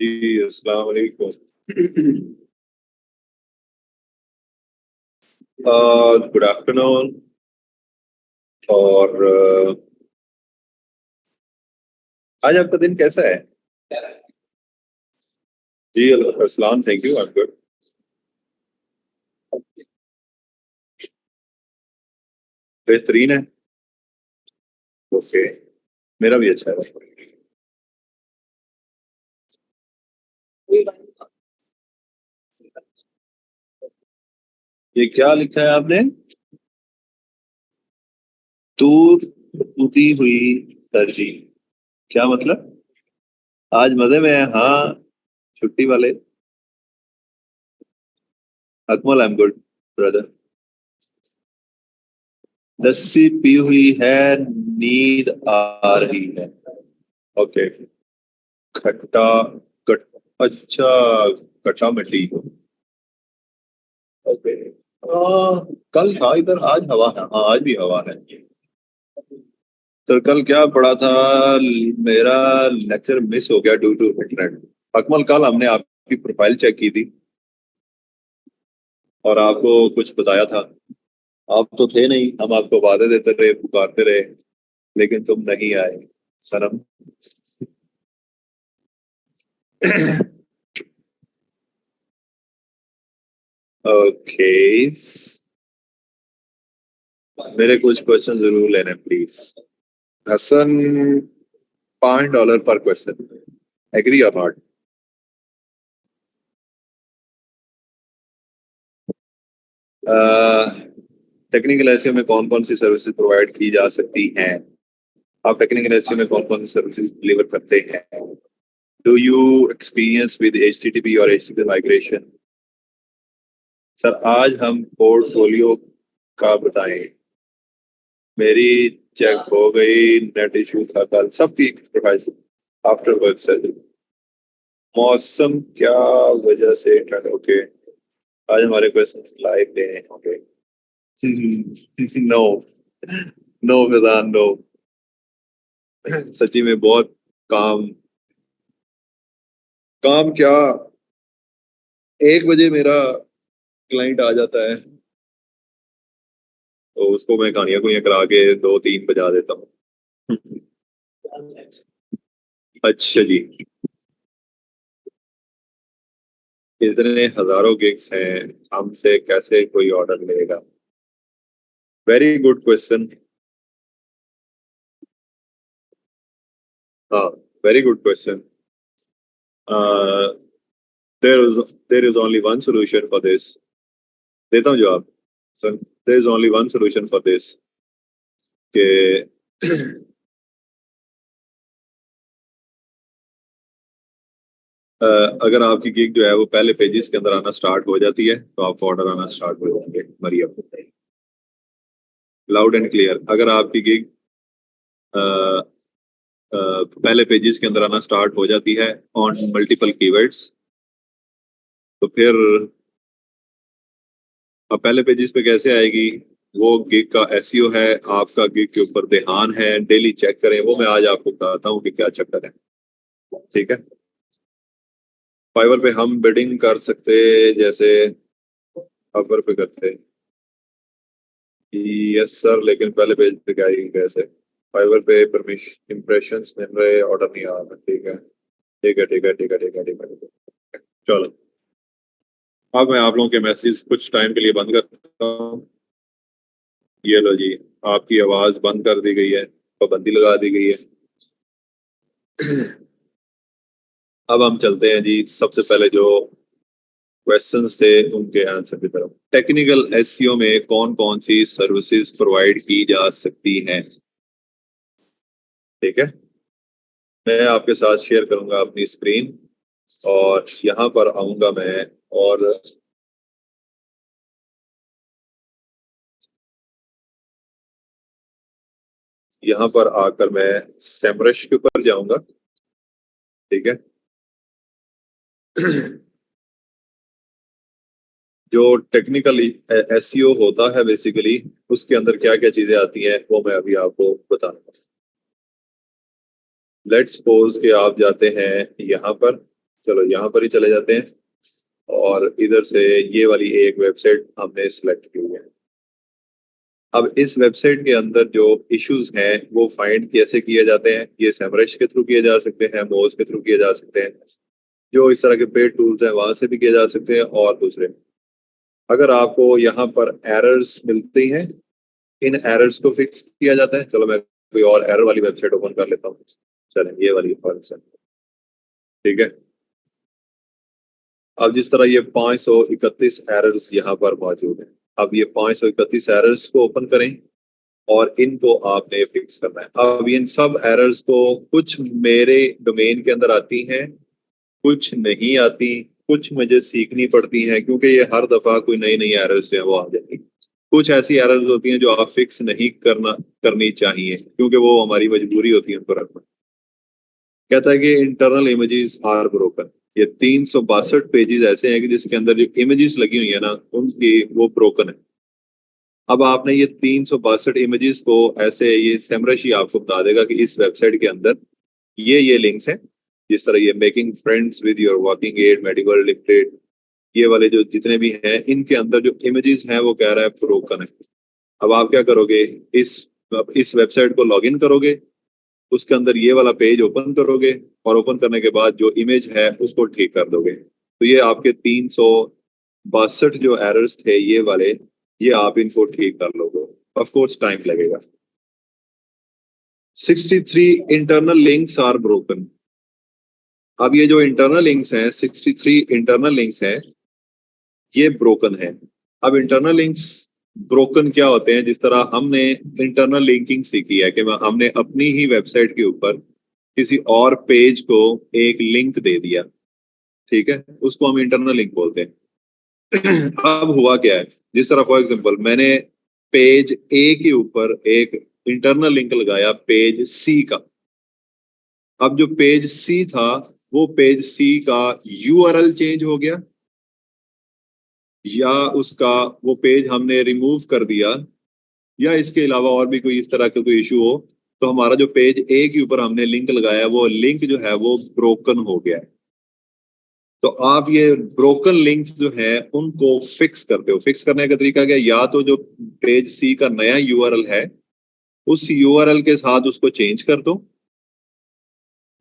जी अस्सलाम वालेकुम। Good afternoon. और आज आपका दिन कैसा है? जी अस्सलाम, thank you, I am good. बेहतरीन है। ओके, मेरा भी अच्छा है। ये क्या लिखा है आपने? दूर टूटी हुई तरजीह, क्या मतलब? आज मजे में है, हाँ। छुट्टी वाले। Akmal, I am good brother. Lassi P हुई है, नींद आ रही है। ओके। खट्टा कट, अच्छा, खट्टा मिट्टी। ओके। कल था इधर, आज हवा है, हाँ आज भी हवा है। तो कल क्या पढ़ा था? मेरा लेक्चर मिस हो गया ड्यू टू इंटरनेट। अकमल, कल हमने आपकी प्रोफाइल चेक की थी और आपको कुछ बताया था। आप तो थे नहीं, हम आपको वादे देते रहे, पुकारते रहे, लेकिन तुम नहीं आए सनम। ओके। मेरे कुछ क्वेश्चन जरूर लेने प्लीज। हसन, $5 पर क्वेश्चन, एग्री और नॉट? टेक्निकल एसईओ में कौन कौन सी सर्विसेज प्रोवाइड की जा सकती हैं? आप टेक्निकल एसईओ में कौन कौन सी सर्विसेज डिलीवर करते हैं? Do you experience with HTTP और एचटीटीपी माइग्रेशन? सर आज हम पोर्टफोलियो का बताएं। मेरी चेक हो गई, नेट इशू था कल, सब ठीक प्रोफाइल आफ्टर वर्क सर। मौसम क्या वजह से ठंड? ओके, आज हमारे क्वेश्चन लाइव ले होंगे। No, no Faizan, no. सच्ची में बहुत काम। काम क्या, 1 बजे मेरा क्लाइंट आ जाता है, तो उसको मैं कहानियां कुनियां करा के 2-3 बजा देता हूँ। अच्छा जी। इतने हजारों गिग्स हैं, हमसे कैसे कोई ऑर्डर लेगा? Very good question. हाँ, very good question. There is only one solution for this. देता हूँ जवाब। There is only one solution for this, कि अगर आपकी गिग जो है वो पहले पेजेस के अंदर आना स्टार्ट हो जाती है तो आपको ऑर्डर आना स्टार्ट हो जाएंगे। Mariam, loud and clear. अगर आपकी गिग पहले पेजेस के अंदर आना स्टार्ट हो जाती है ऑन मल्टीपल कीवर्ड्स, तो फिर अब पहले पेजेस पे कैसे आएगी? वो गिग का एसईओ है, आपका गिग के ऊपर ध्यान है, डेली चेक करें। वो मैं आज आपको बताता हूँ कि क्या चक्कर है। ठीक है। फाइवर पे हम बिडिंग कर सकते, जैसे फाइवर पे करते। यस सर, लेकिन पहले पेज पे क्या आएगी कैसे? फाइवर पे परमिशन इम्प्रेशंस मिल रहे, ऑर्डर नहीं आ रहा। ठीक है, ठीक है, ठीक है, ठीक है, ठीक है, ठीक है, ठीक है। चलो, अब मैं आप लोगों के मैसेज कुछ टाइम के लिए बंद करता हूँ। ये लो जी, आपकी आवाज बंद कर दी गई है, पाबंदी लगा दी गई है। अब हम चलते हैं जी, सबसे पहले जो क्वेश्चंस थे उनके आंसर की तरफ। टेक्निकल एसईओ में कौन कौन सी सर्विसेज प्रोवाइड की जा सकती हैं? ठीक है, मैं आपके साथ शेयर करूंगा अपनी स्क्रीन, और यहाँ पर आऊंगा मैं, और यहाँ पर आकर मैं सेमरश के ऊपर जाऊंगा। ठीक है। जो टेक्निकल एसईओ होता है बेसिकली, उसके अंदर क्या क्या चीजें आती हैं वो मैं अभी आपको बताऊंगा। लेट्स सपोज कि आप जाते हैं यहाँ पर, चलो यहाँ पर ही चले जाते हैं और इधर से ये वाली एक वेबसाइट हमने सिलेक्ट की है। अब इस वेबसाइट के अंदर जो इश्यूज हैं वो फाइंड कैसे किए जाते हैं, ये सेमरश के थ्रू किए जा सकते हैं, मोज के थ्रू किए जा सकते हैं, जो इस तरह के पेड टूल्स हैं वहां से भी किए जा सकते हैं, और दूसरे अगर आपको यहाँ पर एरर्स मिलती हैं, इन एरर्स को फिक्स किया जाता है। चलो मैं कोई और एरर वाली वेबसाइट ओपन कर लेता हूँ। चलें ये वाली फॉर एग्जाम्पल, ठीक है। अब जिस तरह ये 531 एरर्स यहाँ पर मौजूद हैं, अब ये 531 एरर्स को ओपन करें और इनको आपने फिक्स करना है। अब इन सब एरर्स को कुछ मेरे डोमेन के अंदर आती हैं, कुछ नहीं आती, कुछ मुझे सीखनी पड़ती हैं, क्योंकि ये हर दफा कोई नई नई एरर्स जो है वो आ जाती। कुछ ऐसी एरर्स होती हैं जो आप फिक्स नहीं करनी चाहिए, क्योंकि वो हमारी मजबूरी होती है उनको रखना। कहता है कि इंटरनल इमेजेस आर ब्रोकन। ये 362 पेजेस ऐसे हैं कि जिसके अंदर जो इमेजेस लगी हुई है ना उनकी वो ब्रोकन है। अब आपने ये 362 इमेजेस को ऐसे, ये सेमरश ही आपको बता देगा कि इस वेबसाइट के अंदर ये लिंक्स हैं, जिस तरह ये making friends with your working ad, medical limited, ये वाले जो जितने भी हैं इनके अंदर जो इमेजेस हैं वो कह रहा है ब्रोकन है। अब आप क्या करोगे, इस वेबसाइट को लॉगिन करोगे, उसके अंदर ये वाला पेज ओपन करोगे और ओपन करने के बाद जो इमेज है उसको ठीक कर दोगे। तो ये आपके 362 जो एरर्स थे ये वाले, ये आप इनको ठीक कर लोगे। ऑफ कोर्स टाइम लगेगा। 63 इंटरनल लिंक्स आर ब्रोकन। अब ये जो इंटरनल लिंक्स हैं, 63 इंटरनल लिंक्स हैं, ये ब्रोकन है। अब इंटरनल लिंक्स ब्रोकन क्या होते हैं, जिस तरह हमने इंटरनल लिंकिंग सीखी है कि हमने अपनी ही वेबसाइट के ऊपर किसी और पेज को एक लिंक दे दिया, ठीक है, उसको हम इंटरनल लिंक बोलते हैं। अब हुआ क्या है, जिस तरह फॉर एग्जांपल मैंने पेज ए के ऊपर एक इंटरनल लिंक लगाया पेज सी का। अब जो पेज सी था वो पेज सी का यूआरएल चेंज हो गया, या उसका वो पेज हमने रिमूव कर दिया, या इसके अलावा और भी कोई इस तरह का कोई इशू हो, तो हमारा जो पेज ए के ऊपर हमने लिंक लगाया वो लिंक जो है वो ब्रोकन हो गया है। तो आप ये ब्रोकन लिंक्स जो है उनको फिक्स करते हो। फिक्स करने का तरीका क्या, या तो जो पेज सी का नया यूआरएल है उस यूआरएल के साथ उसको चेंज कर दो,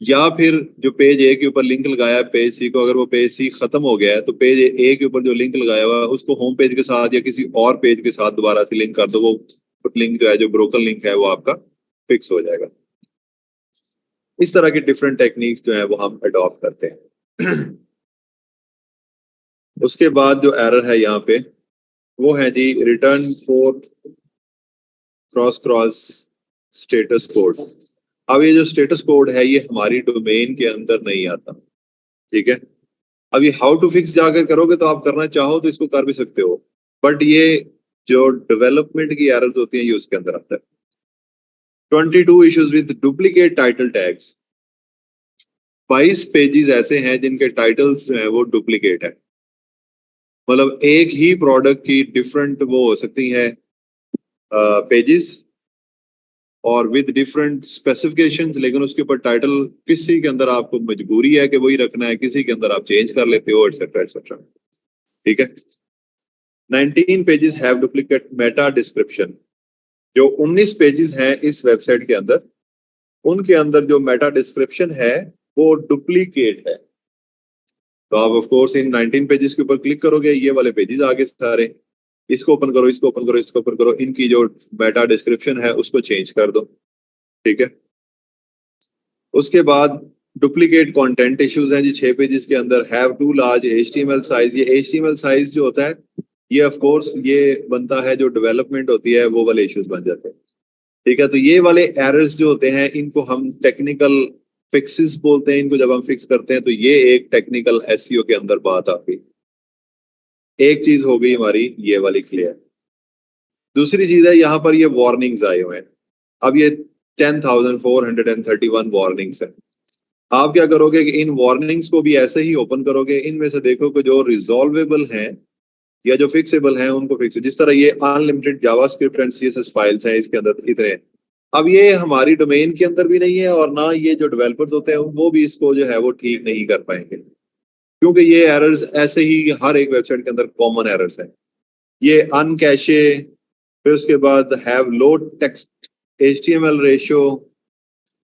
या फिर जो पेज ए के ऊपर लिंक लगाया है पेज सी को, अगर वो पेज सी खत्म हो गया है तो पेज ए के ऊपर जो लिंक लगाया हुआ है उसको होम पेज के साथ या किसी और पेज के साथ दोबारा से लिंक कर दो। वो लिंक जो है, जो ब्रोकन लिंक है, वो आपका फिक्स हो जाएगा। इस तरह की डिफरेंट टेक्निक्स जो है वो हम अडॉप्ट करते हैं। उसके बाद जो एरर है यहाँ पे वो है जी return for cross status code. अब ये जो स्टेटस कोड है ये हमारी डोमेन के अंदर नहीं आता, ठीक है। अब ये हाउ टू फिक्स जाकर करोगे तो आप करना चाहो तो इसको कर भी सकते हो, बट ये जो डेवलपमेंट की एरर्स होती हैं ये उसके अंदर आता है। 22 issues with duplicate title tags. 22 pages ऐसे हैं जिनके टाइटल्स जो है वो डुप्लीकेट है, मतलब एक ही प्रोडक्ट की डिफरेंट वो हो सकती है पेजेस और विद डिफरेंट स्पेसिफिकेशंस, लेकिन उसके ऊपर टाइटल किसी के अंदर आपको मजबूरी है कि वही रखना है, किसी के अंदर आप चेंज कर लेते हो, एटसेट्रा एटसेट्रा, ठीक है। 19 pages have duplicate Meta description. जो 19 पेजेस हैं इस वेबसाइट के अंदर, उनके अंदर जो मेटा डिस्क्रिप्शन है वो डुप्लीकेट है। तो आप ऑफ कोर्स इन 19 पेजेस के ऊपर क्लिक करोगे, ये वाले पेजेस आगे सारे, इसको ओपन करो, इसको ओपन करो, इसको ओपन करो, इनकी जो मेटा डिस्क्रिप्शन है उसको चेंज कर दो, ठीक है। उसके बाद डुप्लीकेट कंटेंट इश्यूज हैं जी 6 पेजेस के अंदर। Have too large HTML size. ये एचटीएमएल साइज जो होता है ये ऑफ कोर्स ये बनता है, जो डेवलपमेंट होती है वो वाले इश्यूज बन जाते हैं, ठीक है। तो ये वाले एरर्स जो होते हैं इनको हम टेक्निकल फिक्सेस बोलते हैं। इनको जब हम फिक्स करते हैं तो ये एक टेक्निकल एसईओ के अंदर बात आती। एक चीज हो गई हमारी ये वाली क्लियर। दूसरी चीज है यहाँ पर ये वार्निंग्स आए हुए हैं। अब ये 10,431 वार्निंग्स है। आप क्या करोगे कि इन वार्निंग्स को भी ऐसे ही ओपन करोगे, इनमें से देखो कि जो रिजॉल्वेबल हैं या जो फिक्सेबल हैं उनको फिक्स। जिस तरह ये unlimited JavaScript and CSS files हैं इसके अंदर इतने, अब ये हमारी डोमेन के अंदर भी नहीं है और ना ये जो डेवलपर्स होते हैं वो भी इसको जो है वो ठीक नहीं कर पाएंगे। क्योंकि ये एरर्स ऐसे ही हर एक वेबसाइट के अंदर कॉमन एरर्स हैं। ये अनकैशे, फिर उसके बाद have low text HTML ratio,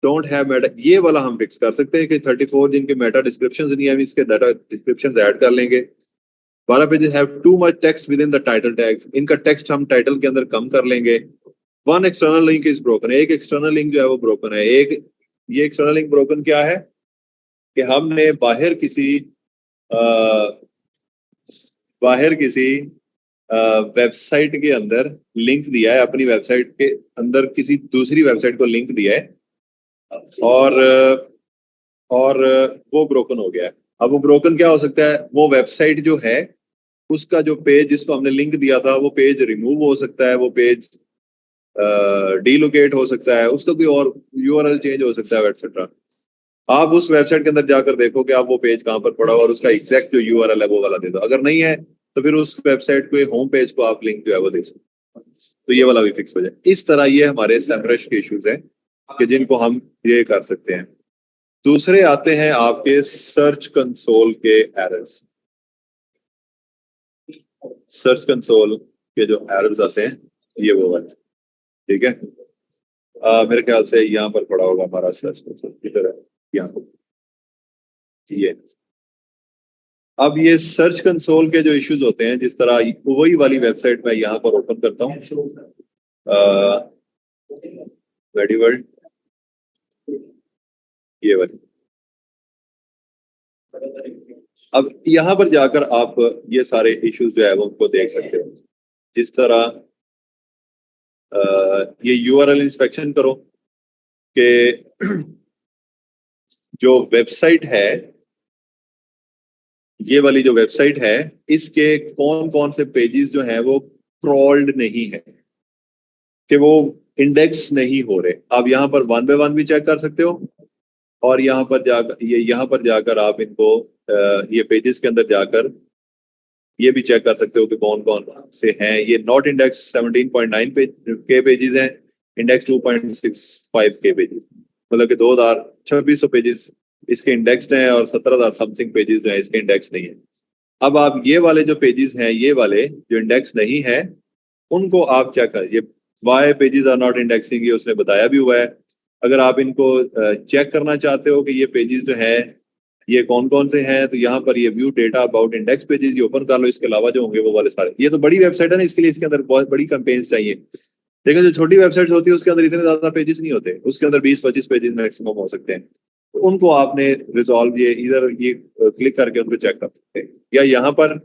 don't have Meta, ये वाला हम फिक्स कर सकते हैं कि 34 जिनके मेटा डिस्क्रिप्शंस नहीं है, हम इसके डाटा डिस्क्रिप्शंस ऐड कर लेंगे। 12 pages have too much text with in the title tags, इनका टेक्स्ट हम टाइटल के अंदर कम कर लेंगे। One external link is broken, एक एक्सटर्नल लिंक जो है वो ब्रोकन है। एक ये एक्सटर्नल लिंक ब्रोकन क्या है कि हमने बाहर किसी वेबसाइट के अंदर लिंक दिया है, अपनी वेबसाइट के अंदर किसी दूसरी वेबसाइट को लिंक दिया है और वो ब्रोकन हो गया है। अब वो ब्रोकन क्या हो सकता है, वो वेबसाइट जो है उसका जो पेज जिसको हमने लिंक दिया था वो पेज रिमूव हो सकता है, वो पेज डीलोकेट हो सकता है, उसका कोई और URL चेंज हो सकता है एक्सेट्रा। आप उस वेबसाइट के अंदर जाकर देखो कि आप वो पेज कहाँ पर पड़ा हुआ और उसका एग्जैक्ट जो URL है वो वाला दे दो। अगर नहीं है तो फिर उस वेबसाइट के होम पेज को आप लिंक जो है वो दे सकते हो, तो ये वाला भी फिक्स हो जाए। इस तरह ये हमारे SEMrush के इश्यूज हैं कि जिनको हम ये कर सकते हैं। दूसरे आते हैं आपके सर्च कंसोल के एरर्स। सर्च कंसोल के जो एरर्स आते हैं ये वो वाले, ठीक है। मेरे ख्याल से यहाँ पर पड़ा होगा हमारा सर्च कंसोल, किधर है, यहाँ पर ये। अब ये सर्च कंसोल के जो इश्यूज होते हैं, जिस तरह वही वाली वेबसाइट मैं यहाँ पर ओपन करता हूँ, मेडिवर्ल्ड, ये वाली। अब यहाँ पर जाकर आप ये सारे इश्यूज जो है वो उनको देख सकते हो। जिस तरह ये URL इंस्पेक्शन करो कि जो वेबसाइट है, ये वाली जो वेबसाइट है, इसके कौन कौन से पेजेस जो हैं वो क्रॉल्ड नहीं है, कि वो इंडेक्स नहीं हो रहे। आप यहाँ पर 1 बाय 1 भी चेक कर सकते हो, और यहाँ पर जाकर आप इनको ये पेजेस के अंदर जाकर ये भी चेक कर सकते हो कि कौन कौन से हैं। ये नॉट इंडेक्स 17.9 के पेजेस हैं, इंडेक्स 2.65 के पेजेस, मतलब कि 2600 पेजेस इसके इंडेक्स्ड हैं और 17,000 समथिंग पेजेस जो है इसके इंडेक्स नहीं है। अब आप ये वाले जो पेजेस हैं, ये वाले जो इंडेक्स नहीं है, उनको आप चेक कर, ये why pages are not indexing, ये उसने बताया भी हुआ है। अगर आप इनको चेक करना चाहते हो कि ये पेजेस जो है ये कौन कौन से हैं, तो यहाँ पर ये view data about index pages ये ओपन कर लो। इसके अलावा जो होंगे वो वाले सारे, ये तो बड़ी वेबसाइट है ना, इसके लिए इसके अंदर बहुत बड़ी कैंपेन्स चाहिए। लेकिन जो छोटी वेबसाइट्स होती है उसके अंदर इतने ज्यादा पेजेस नहीं होते, उसके अंदर 20-25 पेजेस मैक्सिमम हो सकते हैं। तो उनको आपने रिजॉल्व ये इधर ये क्लिक करके उनको चेक कर सकते हैं, या यहाँ पर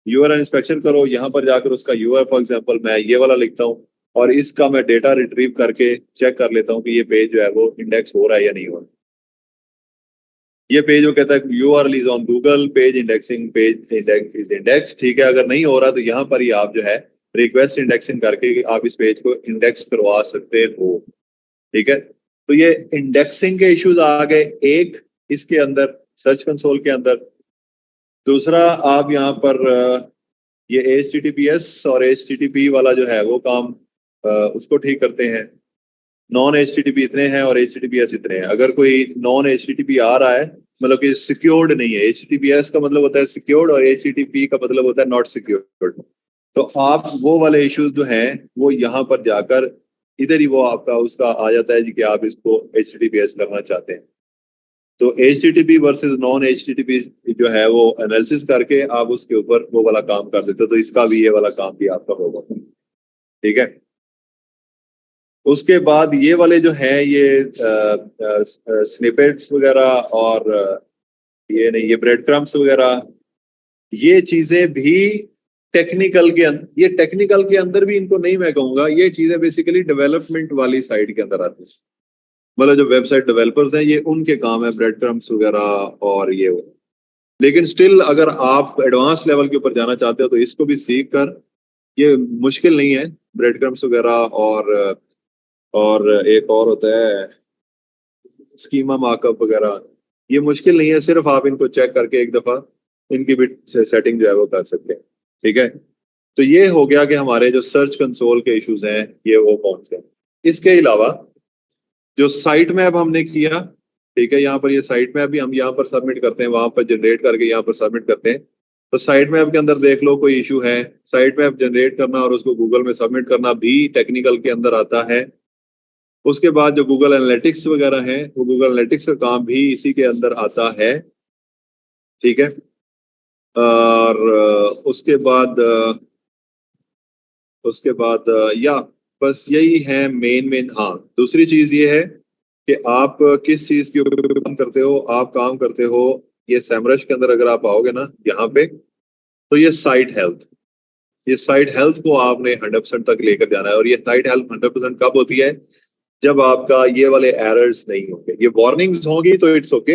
URL इंस्पेक्शन करो, यहाँ पर जाकर उसका URL, फॉर एग्जाम्पल मैं ये वाला लिखता हूँ और इसका मैं डेटा रिट्रीव करके चेक कर लेता हूँ कि ये पेज जो है वो इंडेक्स हो रहा है या नहीं हो रहा। ये पेज वो कहता है URL is on Google page indexing, page index is index, ठीक है। अगर नहीं हो रहा तो यहाँ पर ही आप जो है रिक्वेस्ट इंडेक्सिंग करके आप इस पेज को इंडेक्स करवा सकते हो, ठीक है। तो ये इंडेक्सिंग के इश्यूज आ गए एक इसके अंदर, सर्च कंसोल के अंदर। दूसरा आप यहाँ पर ये HTTPS और HTTP वाला जो है वो काम उसको ठीक करते हैं। नॉन HTTP इतने हैं और HTTPS इतने हैं। अगर कोई नॉन HTTP आ रहा है, मतलब कि सिक्योर्ड नहीं है, HTTPS का मतलब होता है सिक्योर्ड और HTTP का मतलब होता है नॉट सिक्योर्ड, तो आप वो वाले इश्यूज जो हैं वो यहाँ पर जाकर इधर ही वो आपका उसका आ जाता है जी कि आप इसको HTTPS करना चाहते हैं। तो HTTP वर्सेस नॉन HTTP जो है वो एनालिसिस करके आप उसके ऊपर वो वाला काम कर देते हो, तो इसका भी ये वाला काम भी आपका होगा, ठीक है। उसके बाद ये वाले जो हैं ये स्निपेट्स वगैरह और ये नहीं, ये ब्रेड क्रम्स वगैरह, ये चीजें भी टेक्निकल के अंदर, ये टेक्निकल के अंदर भी इनको नहीं मैं कहूंगा, ये चीजें बेसिकली डेवलपमेंट वाली साइड के अंदर आती है। मतलब जो वेबसाइट डेवलपर्स हैं ये उनके काम है ब्रेड क्रम्स वगैरह और ये वो। लेकिन स्टिल अगर आप एडवांस लेवल के ऊपर जाना चाहते हो तो इसको भी सीख कर, ये मुश्किल नहीं है ब्रेड क्रम्स वगैरह, और एक और होता है स्कीमा मार्कअप वगैरह, ये मुश्किल नहीं है, सिर्फ आप इनको चेक करके एक दफा इनकी भी सेटिंग जो है वो कर सकते हैं, ठीक है। तो ये हो गया कि हमारे जो सर्च कंसोल के इश्यूज हैं ये वो कौन से हैं। इसके अलावा जो साइट मैप हमने किया, ठीक है, यहाँ पर ये साइट मैप भी हम यहाँ पर सबमिट करते हैं, वहां पर जनरेट करके यहाँ पर सबमिट करते हैं। तो साइट मैप के अंदर देख लो कोई इशू है, साइट मैप जनरेट करना और उसको गूगल में सबमिट करना भी टेक्निकल के अंदर आता है। उसके बाद जो गूगल एनालिटिक्स वगैरह है, वो गूगल एनालिटिक्स का काम भी इसी के अंदर आता है। ठीक है, और उसके बाद या बस यही है मेन। हाँ, दूसरी चीज ये है कि आप किस चीज के ऊपर काम करते हो। आप काम करते हो ये सैमरश के अंदर, अगर आप आओगे ना यहाँ पे, तो ये साइट हेल्थ को आपने 100% तक लेकर जाना है। और ये साइट हेल्थ 100% कब होती है? जब आपका ये वाले एरर्स नहीं होंगे। ये वार्निंग्स होंगी तो इट्स ओके,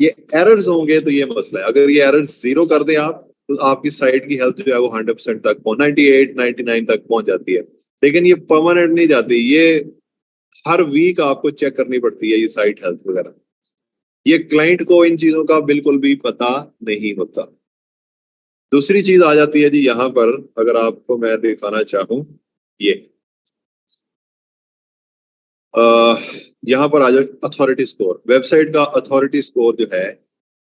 ये एरर्स होंगे तो ये मसला है। अगर ये एरर्स जीरो कर दें आप, तो आपकी साइट की हेल्थ जो है वो 100% तक 98 99 तक पहुंच जाती है। लेकिन ये परमानेंट नहीं जाती, ये हर वीक आपको चेक करनी पड़ती है ये साइट हेल्थ वगैरह। ये क्लाइंट को इन चीजों का बिल्कुल भी पता नहीं होता। दूसरी चीज आ जाती है जी यहाँ पर, अगर आपको मैं दिखाना चाहूं, ये यहाँ पर आ जाए अथॉरिटी स्कोर। वेबसाइट का अथॉरिटी स्कोर जो है,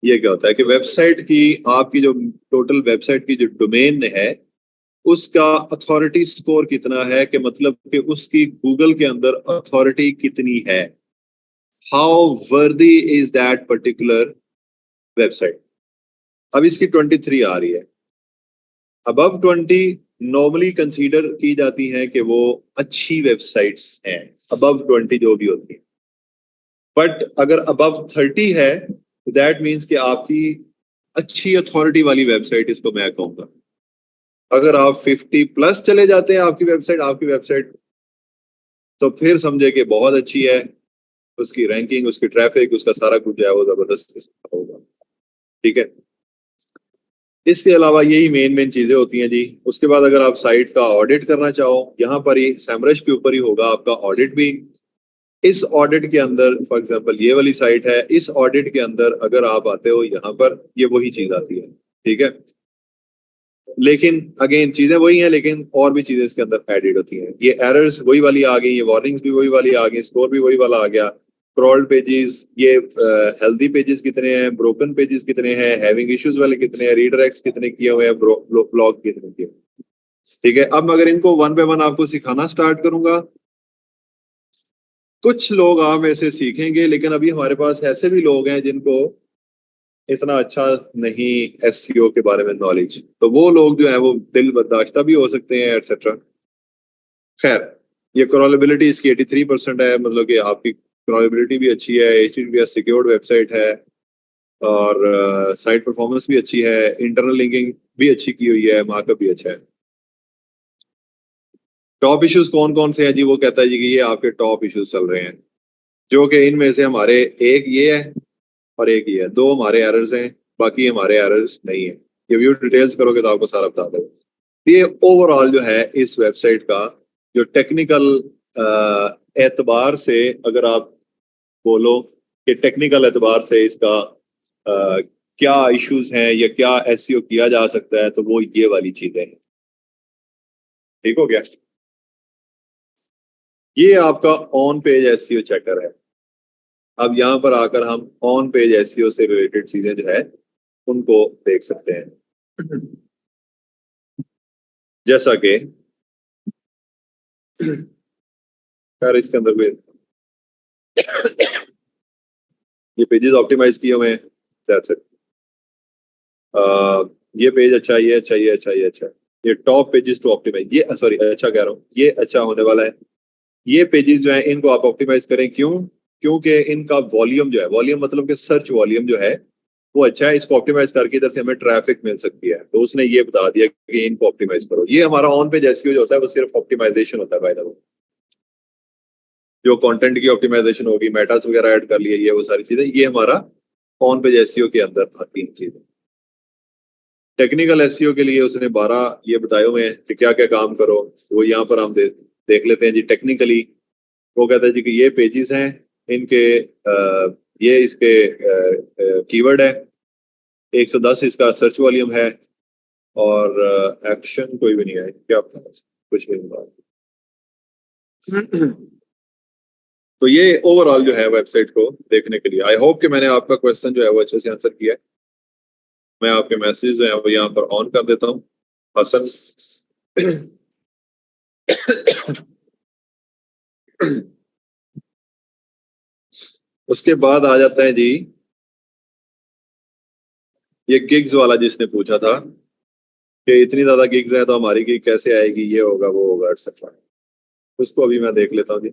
ये क्या होता है कि वेबसाइट की, आपकी जो टोटल वेबसाइट की जो डोमेन है, उसका अथॉरिटी स्कोर कितना है, कि मतलब कि उसकी गूगल के अंदर अथॉरिटी कितनी है। हाउ वर्दी इज दैट पर्टिकुलर वेबसाइट। अब इसकी 23 आ रही है। अबव 20 नॉर्मली कंसीडर की जाती हैं कि वो अच्छी वेबसाइट्स हैं, अबव 20 जो भी होती है। बट अगर अबव 30 है, दैट मीन्स कि आपकी अच्छी अथॉरिटी वाली वेबसाइट, इसको मैं कहूंगा। अगर आप 50 प्लस चले जाते हैं आपकी वेबसाइट, तो फिर समझे कि बहुत अच्छी है, उसकी रैंकिंग, उसकी ट्रैफिक, उसका सारा कुछ जो है वो जबरदस्त होगा। ठीक है, इसके अलावा यही मेन चीजें होती हैं जी। उसके बाद अगर आप साइट का ऑडिट करना चाहो, यहाँ पर ही सैमरश के ऊपर ही होगा आपका ऑडिट भी। इस ऑडिट के अंदर फॉर एग्जांपल ये वाली साइट है, इस ऑडिट के अंदर अगर आप आते हो यहाँ पर, ये वही चीज आती है। ठीक है, लेकिन अगेन चीजें वही हैं, लेकिन और भी चीजें इसके अंदर एडेड होती हैं। ये एरर्स वही वाली आ गई, ये वार्निंग्स भी वही वाली आ गई, स्कोर भी वही वाला आ गया। क्रॉल्ड पेजेस, ये हेल्दी पेजेस कितने हैं, ब्रोकन पेजेस कितने हैं, हैविंग इश्यूज वाले कितने हैं, रीडायरेक्ट्स कितने किए हुए हैं, ब्लॉग कितने किए। ठीक है, अब अगर इनको वन बाय वन आपको सिखाना स्टार्ट करूंगा, कुछ लोग आप ऐसे सीखेंगे, लेकिन अभी हमारे पास ऐसे भी लोग हैं जिनको इतना अच्छा नहीं एसईओ के बारे में नॉलेज, तो वो लोग जो है वो दिल बर्दाश्ता भी हो सकते हैं एटसेट्रा। खैर, ये क्रॉलेबिलिटी इसकी 83% है, मतलब कि आपकी क्रॉलेबिलिटी भी अच्छी है, HTTPS सिक्योर्ड वेबसाइट है, और साइट परफॉर्मेंस भी अच्छी है, इंटरनल लिंकिंग भी अच्छी की हुई है, मार्कअप भी अच्छा है। टॉप इश्यूज कौन कौन से हैं जी? वो कहता है जी कि ये आपके टॉप इश्यूज चल रहे हैं, जो कि इनमें से हमारे एक ये है और एक ये है, दो हमारे एरर्स हैं, बाकी हमारे एरर्स नहीं है। ये व्यू डिटेल्स करोगे तो आपको सारा बता देगा। ये ओवरऑल जो है इस वेबसाइट का जो टेक्निकल एतबार से, अगर आप बोलो कि टेक्निकल एतबार से इसका क्या इश्यूज हैं या क्या एसईओ किया जा सकता है, तो वो ये वाली चीजें हैं। ठीक हो गया, ये आपका ऑन पेज एसईओ चेकर है। अब यहाँ पर आकर हम ऑन पेज एसईओ से रिलेटेड चीजें जो है उनको देख सकते हैं। जैसा कि खैर इसके अंदर कोई ये पेजेस ऑप्टिमाइज किए हुए हैं, दैट्स इट। ये पेज अच्छा, ये अच्छा, ये अच्छा, ये अच्छा। ये टॉप पेजेस टू ऑप्टिमाइज, ये सॉरी अच्छा कह रहा हूँ, ये अच्छा होने वाला है। ये पेजेस जो है इनको आप ऑप्टिमाइज करें, क्यों? क्योंकि इनका वॉल्यूम जो है, वॉल्यूम मतलब कि सर्च वॉल्यूम जो है वो अच्छा है। इसको ऑप्टिमाइज करके इधर से हमें ट्रैफिक मिल सकती है, तो उसने ये बता दिया कि इनको ऑप्टिमाइज करो। ये हमारा ऑन पेज एसईओ जो होता है वो सिर्फ ऑप्टिमाइजेशन होता है बाय द वे। जो कंटेंट की ऑप्टिमाइजेशन होगी, मेटास वगैरह ऐड कर लिए, ये वो सारी चीजें, ये हमारा ऑन पेज एसईओ के अंदर आती हैं चीजें। टेक्निकल एसईओ के लिए उसने 12 ये बताए हुए हैं कि क्या क्या काम करो। वो यहाँ पर हम देख लेते हैं जी टेक्निकली। वो कहता है जी कि ये पेजेस हैं, इनके ये इसके कीवर्ड है, 110 इसका सर्च वॉल्यूम है, और एक्शन कोई भी नहीं है, क्या पता कुछ नहीं हुआ। तो ये ओवरऑल जो है वेबसाइट को देखने के लिए, आई होप कि मैंने आपका क्वेश्चन जो है वो अच्छे से आंसर किया है। मैं आपके मैसेज जो है वो यहाँ पर ऑन कर देता हूँ। हसन उसके बाद आ जाता है जी ये गिग्स वाला, जिसने पूछा था कि इतनी ज्यादा गिग्स है तो हमारी गिग कैसे आएगी, ये होगा वो होगा एटसेट्रा। उसको अभी मैं देख लेता हूँ जी।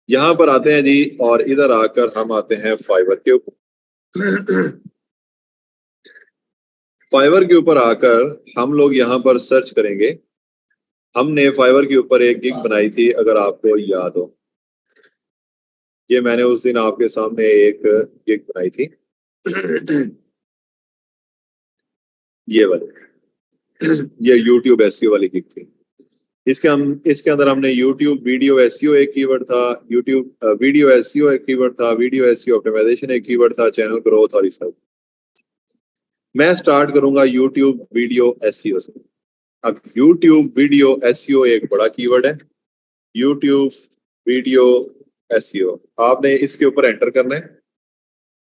यहाँ पर आते हैं जी और इधर आकर हम आते हैं फाइवर के ऊपर। फाइवर के ऊपर आकर हम लोग यहाँ पर सर्च करेंगे। हमने फाइवर के ऊपर एक गिग बनाई थी, अगर आपको याद हो, ये मैंने उस दिन आपके सामने एक गिग बनाई थी। ये वाली, ये यूट्यूब एसईओ वाली गिग थी। इसके अंदर हमने यूट्यूब वीडियो एसईओ एक कीवर्ड था, यूट्यूब वीडियो एसईओ एक कीवर्ड था, वीडियो एसईओ ऑप्टिमाइजेशन एक कीवर्ड था, चैनल ग्रोथ और इस सब। मैं स्टार्ट करूंगा यूट्यूब वीडियो एसईओ से। अब यूट्यूब वीडियो एसईओ एक बड़ा कीवर्ड है। यूट्यूब वीडियो एसईओ आपने इसके ऊपर एंटर करना है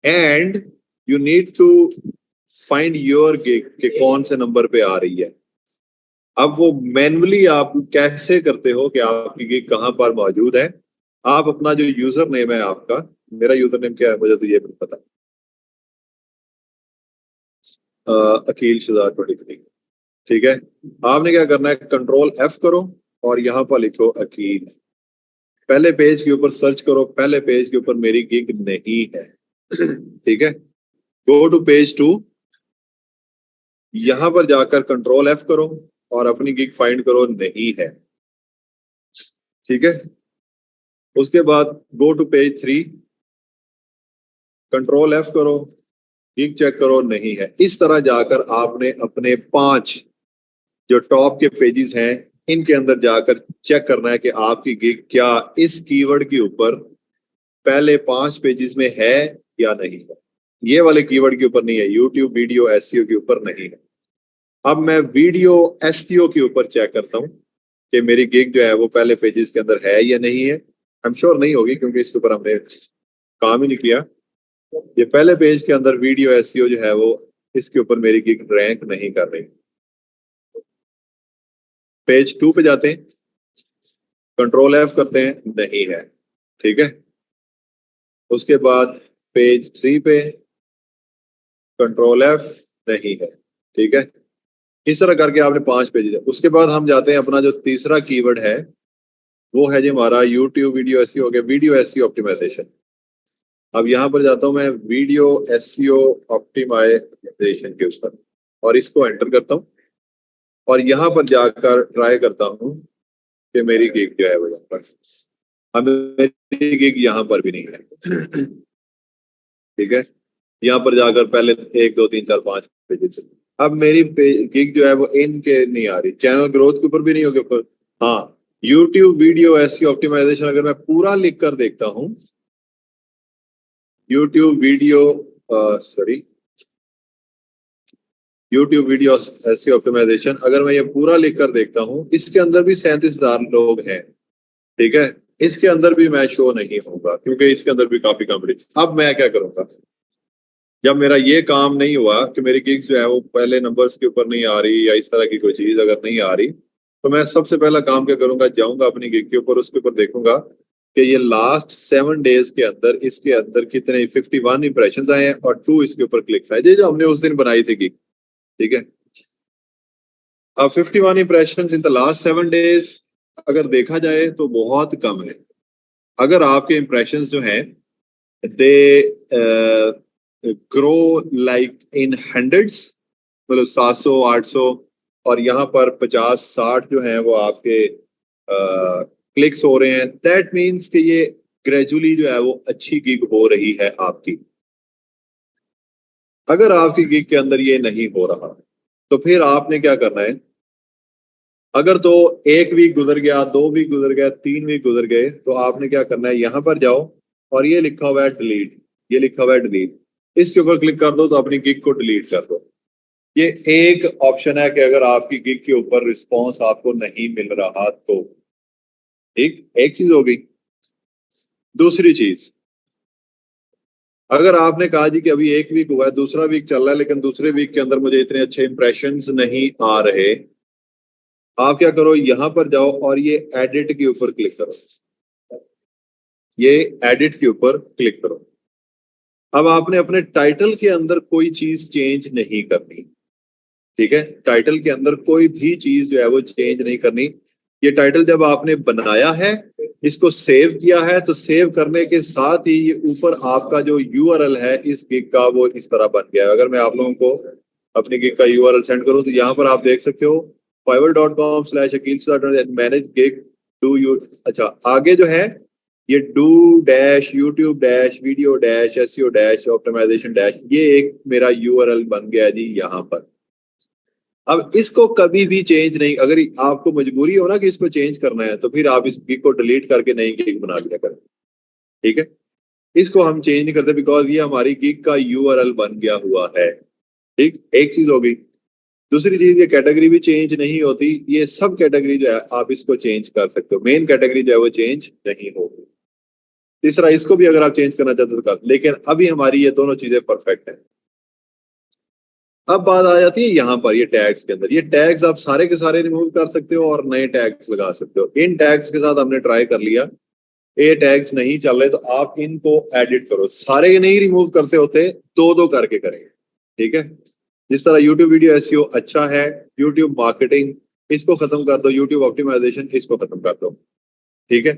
and you need to find your gig कि कौन से नंबर पे आ रही है। अब वो मैन्युअली आप कैसे करते हो कि आपकी गिग कहाँ पर मौजूद है। आप अपना जो यूजर नेम है आपका, मेरा यूजर नेम क्या है मुझे तो ये भी पता, अकील शहजाद 23, ठीक है। आपने क्या करना है, कंट्रोल एफ करो और यहाँ पर लिखो अकील। पहले पेज के ऊपर सर्च करो, पहले पेज के ऊपर मेरी गिग नहीं है। ठीक है, गो टू पेज 2, यहां पर जाकर कंट्रोल एफ करो और अपनी गिग फाइंड करो, नहीं है। ठीक है, उसके बाद go to page 3, control F करो, गिग चेक करो, नहीं है। इस तरह जाकर आपने अपने 5 जो टॉप के पेजेस हैं इनके अंदर जाकर चेक करना है कि आपकी गिग क्या इस कीवर्ड के ऊपर पहले 5 पेजेस में है या नहीं है। ये वाले कीवर्ड के ऊपर नहीं है, यूट्यूब वीडियो एसईओ के ऊपर नहीं है। अब मैं वीडियो एसईओ के ऊपर चेक करता हूँ कि मेरी गिग जो है वो पहले पेजेस के अंदर है या नहीं है। आई एम श्योर नहीं होगी क्योंकि इसके ऊपर हमने काम ही नहीं किया। ये पहले पेज के अंदर वीडियो एसईओ जो है वो इसके ऊपर मेरी गिग रैंक नहीं कर रही। पेज 2 पे जाते हैं, कंट्रोल एफ करते हैं, नहीं है। ठीक है, उसके बाद पेज 3 पे कंट्रोल एफ, नहीं है। ठीक है, इस तरह करके आपने 5 पेज है। उसके बाद हम जाते हैं, अपना जो तीसरा कीवर्ड है वो है जी हमारा यूट्यूब वीडियो एसईओ हो गया, वीडियो एसईओ ऑप्टिमाइजेशन। अब यहाँ पर जाता हूँ मैं वीडियो एसईओ ऑप्टिमाइजेशन के ऊपर और इसको एंटर करता हूँ और यहाँ पर जाकर ट्राई करता हूँ कि मेरी गिग जो है वो यहाँ पर, अब मेरी गिग यहाँ पर भी नहीं है। ठीक है, यहाँ पर जाकर पहले 1 2 3 4 5 पेजेस, अब मेरी गिग जो है वो इनके नहीं आ रही, चैनल ग्रोथ के ऊपर भी नहीं होगी ऊपर। हाँ, यूट्यूब वीडियो एसईओ ऑप्टिमाइजेशन अगर मैं पूरा लिख कर देखता हूँ, YouTube video sorry YouTube video SEO optimisation अगर मैं ये पूरा लिख कर देखता हूँ, इसके अंदर भी 37,000 लोग हैं। ठीक है, इसके अंदर भी मैं शो नहीं होगा क्योंकि इसके अंदर भी काफी कॉम्पिटिशन। अब मैं क्या करूंगा, जब मेरा ये काम नहीं हुआ कि मेरी गिग्स जो है वो पहले नंबर्स के ऊपर नहीं आ रही या इस तरह की कोई चीज अगर नहीं आ रही, तो मैं सबसे पहला काम क्या करूंगा, जाऊंगा अपनी गिग के ऊपर, उसके ऊपर देखूंगा कि ये लास्ट 7 डेज के अंदर इसके अंदर कितने 51 इंप्रेशन आए हैं और 2 इसके ऊपर क्लिक्स आए, जो हमने उस दिन बनाई थी गिग। ठीक है, अब 51 impression in the last 7 days अगर देखा जाए तो बहुत कम है। अगर आपके इंप्रेशन जो हैं they grow like in hundreds, मतलब 700 800, और यहाँ पर 50 60 जो हैं वो आपके क्लिक्स हो रहे हैं, दैट मीन्स कि ये ग्रेजुअली जो है वो अच्छी गिग हो रही है आपकी। अगर आपकी गिग के अंदर ये नहीं हो रहा तो फिर आपने क्या करना है, अगर तो 1 वीक गुजर गया, 2 वीक गुजर गया, 3 वीक गुजर गए, तो आपने क्या करना है, यहाँ पर जाओ और ये लिखा हुआ है डिलीट, ये लिखा हुआ है डिलीट, इसके ऊपर क्लिक कर दो तो अपनी गिग को डिलीट कर दो। ये एक ऑप्शन है कि अगर आपकी गिग के ऊपर रिस्पॉन्स आपको नहीं मिल रहा तो। ठीक, एक चीज हो गई। दूसरी चीज, अगर आपने कहा जी कि अभी एक वीक हुआ है, दूसरा वीक चल रहा है, लेकिन दूसरे वीक के अंदर मुझे इतने अच्छे इंप्रेशंस नहीं आ रहे, आप क्या करो, यहां पर जाओ और ये एडिट के ऊपर क्लिक करो, ये एडिट के ऊपर क्लिक करो। अब आपने अपने टाइटल के अंदर कोई चीज चेंज नहीं करनी, ठीक है, टाइटल के अंदर कोई भी चीज जो है वो चेंज नहीं करनी। ये टाइटल जब आपने बनाया है, इसको सेव किया है, तो सेव करने के साथ ही ये ऊपर आपका जो यूआरएल है इस गिग का, वो इस तरह बन गया है। अगर मैं आप लोगों को अपनी गिग का यूआरएल सेंड करूं तो यहाँ पर आप देख सकते हो fiverr.com/akil manage gig do you. अच्छा, आगे जो है ये do dash YouTube dash video dash SEO dash optimisation dash, ये एक मेरा यूआरएल बन गया जी यहाँ पर। अब इसको कभी भी चेंज नहीं, अगर आपको मजबूरी हो ना कि इसको चेंज करना है, तो फिर आप इस गिग को डिलीट करके नई गिग बना लिया करें, ठीक है। इसको हम चेंज नहीं करते बिकॉज ये हमारी गिग का यूआरएल बन गया हुआ है, ठीक। एक चीज हो गई। दूसरी चीज, ये कैटेगरी भी चेंज नहीं होती, ये सब कैटेगरी जो है आप इसको चेंज कर सकते हो, मेन कैटेगरी जो है वो चेंज नहीं होगी। तीसरा, इसको भी अगर आप चेंज करना चाहते हो तो कर, लेकिन अभी हमारी ये दोनों चीजें परफेक्ट है। अब बात आ जाती है यहाँ पर, ये टैग्स के अंदर, ये टैग्स आप सारे के सारे रिमूव कर सकते हो और नए टैग्स लगा सकते हो। इन टैग्स के साथ हमने ट्राई कर लिया, ये टैग्स नहीं चल रहे, तो आप इनको एडिट करो। सारे नहीं रिमूव करते होते, दो दो करके करेंगे, ठीक है। जिस तरह यूट्यूब वीडियो एसईओ अच्छा है, यूट्यूब मार्केटिंग इसको खत्म कर दो, यूट्यूब ऑप्टिमाइजेशन इसको खत्म कर दो, ठीक है।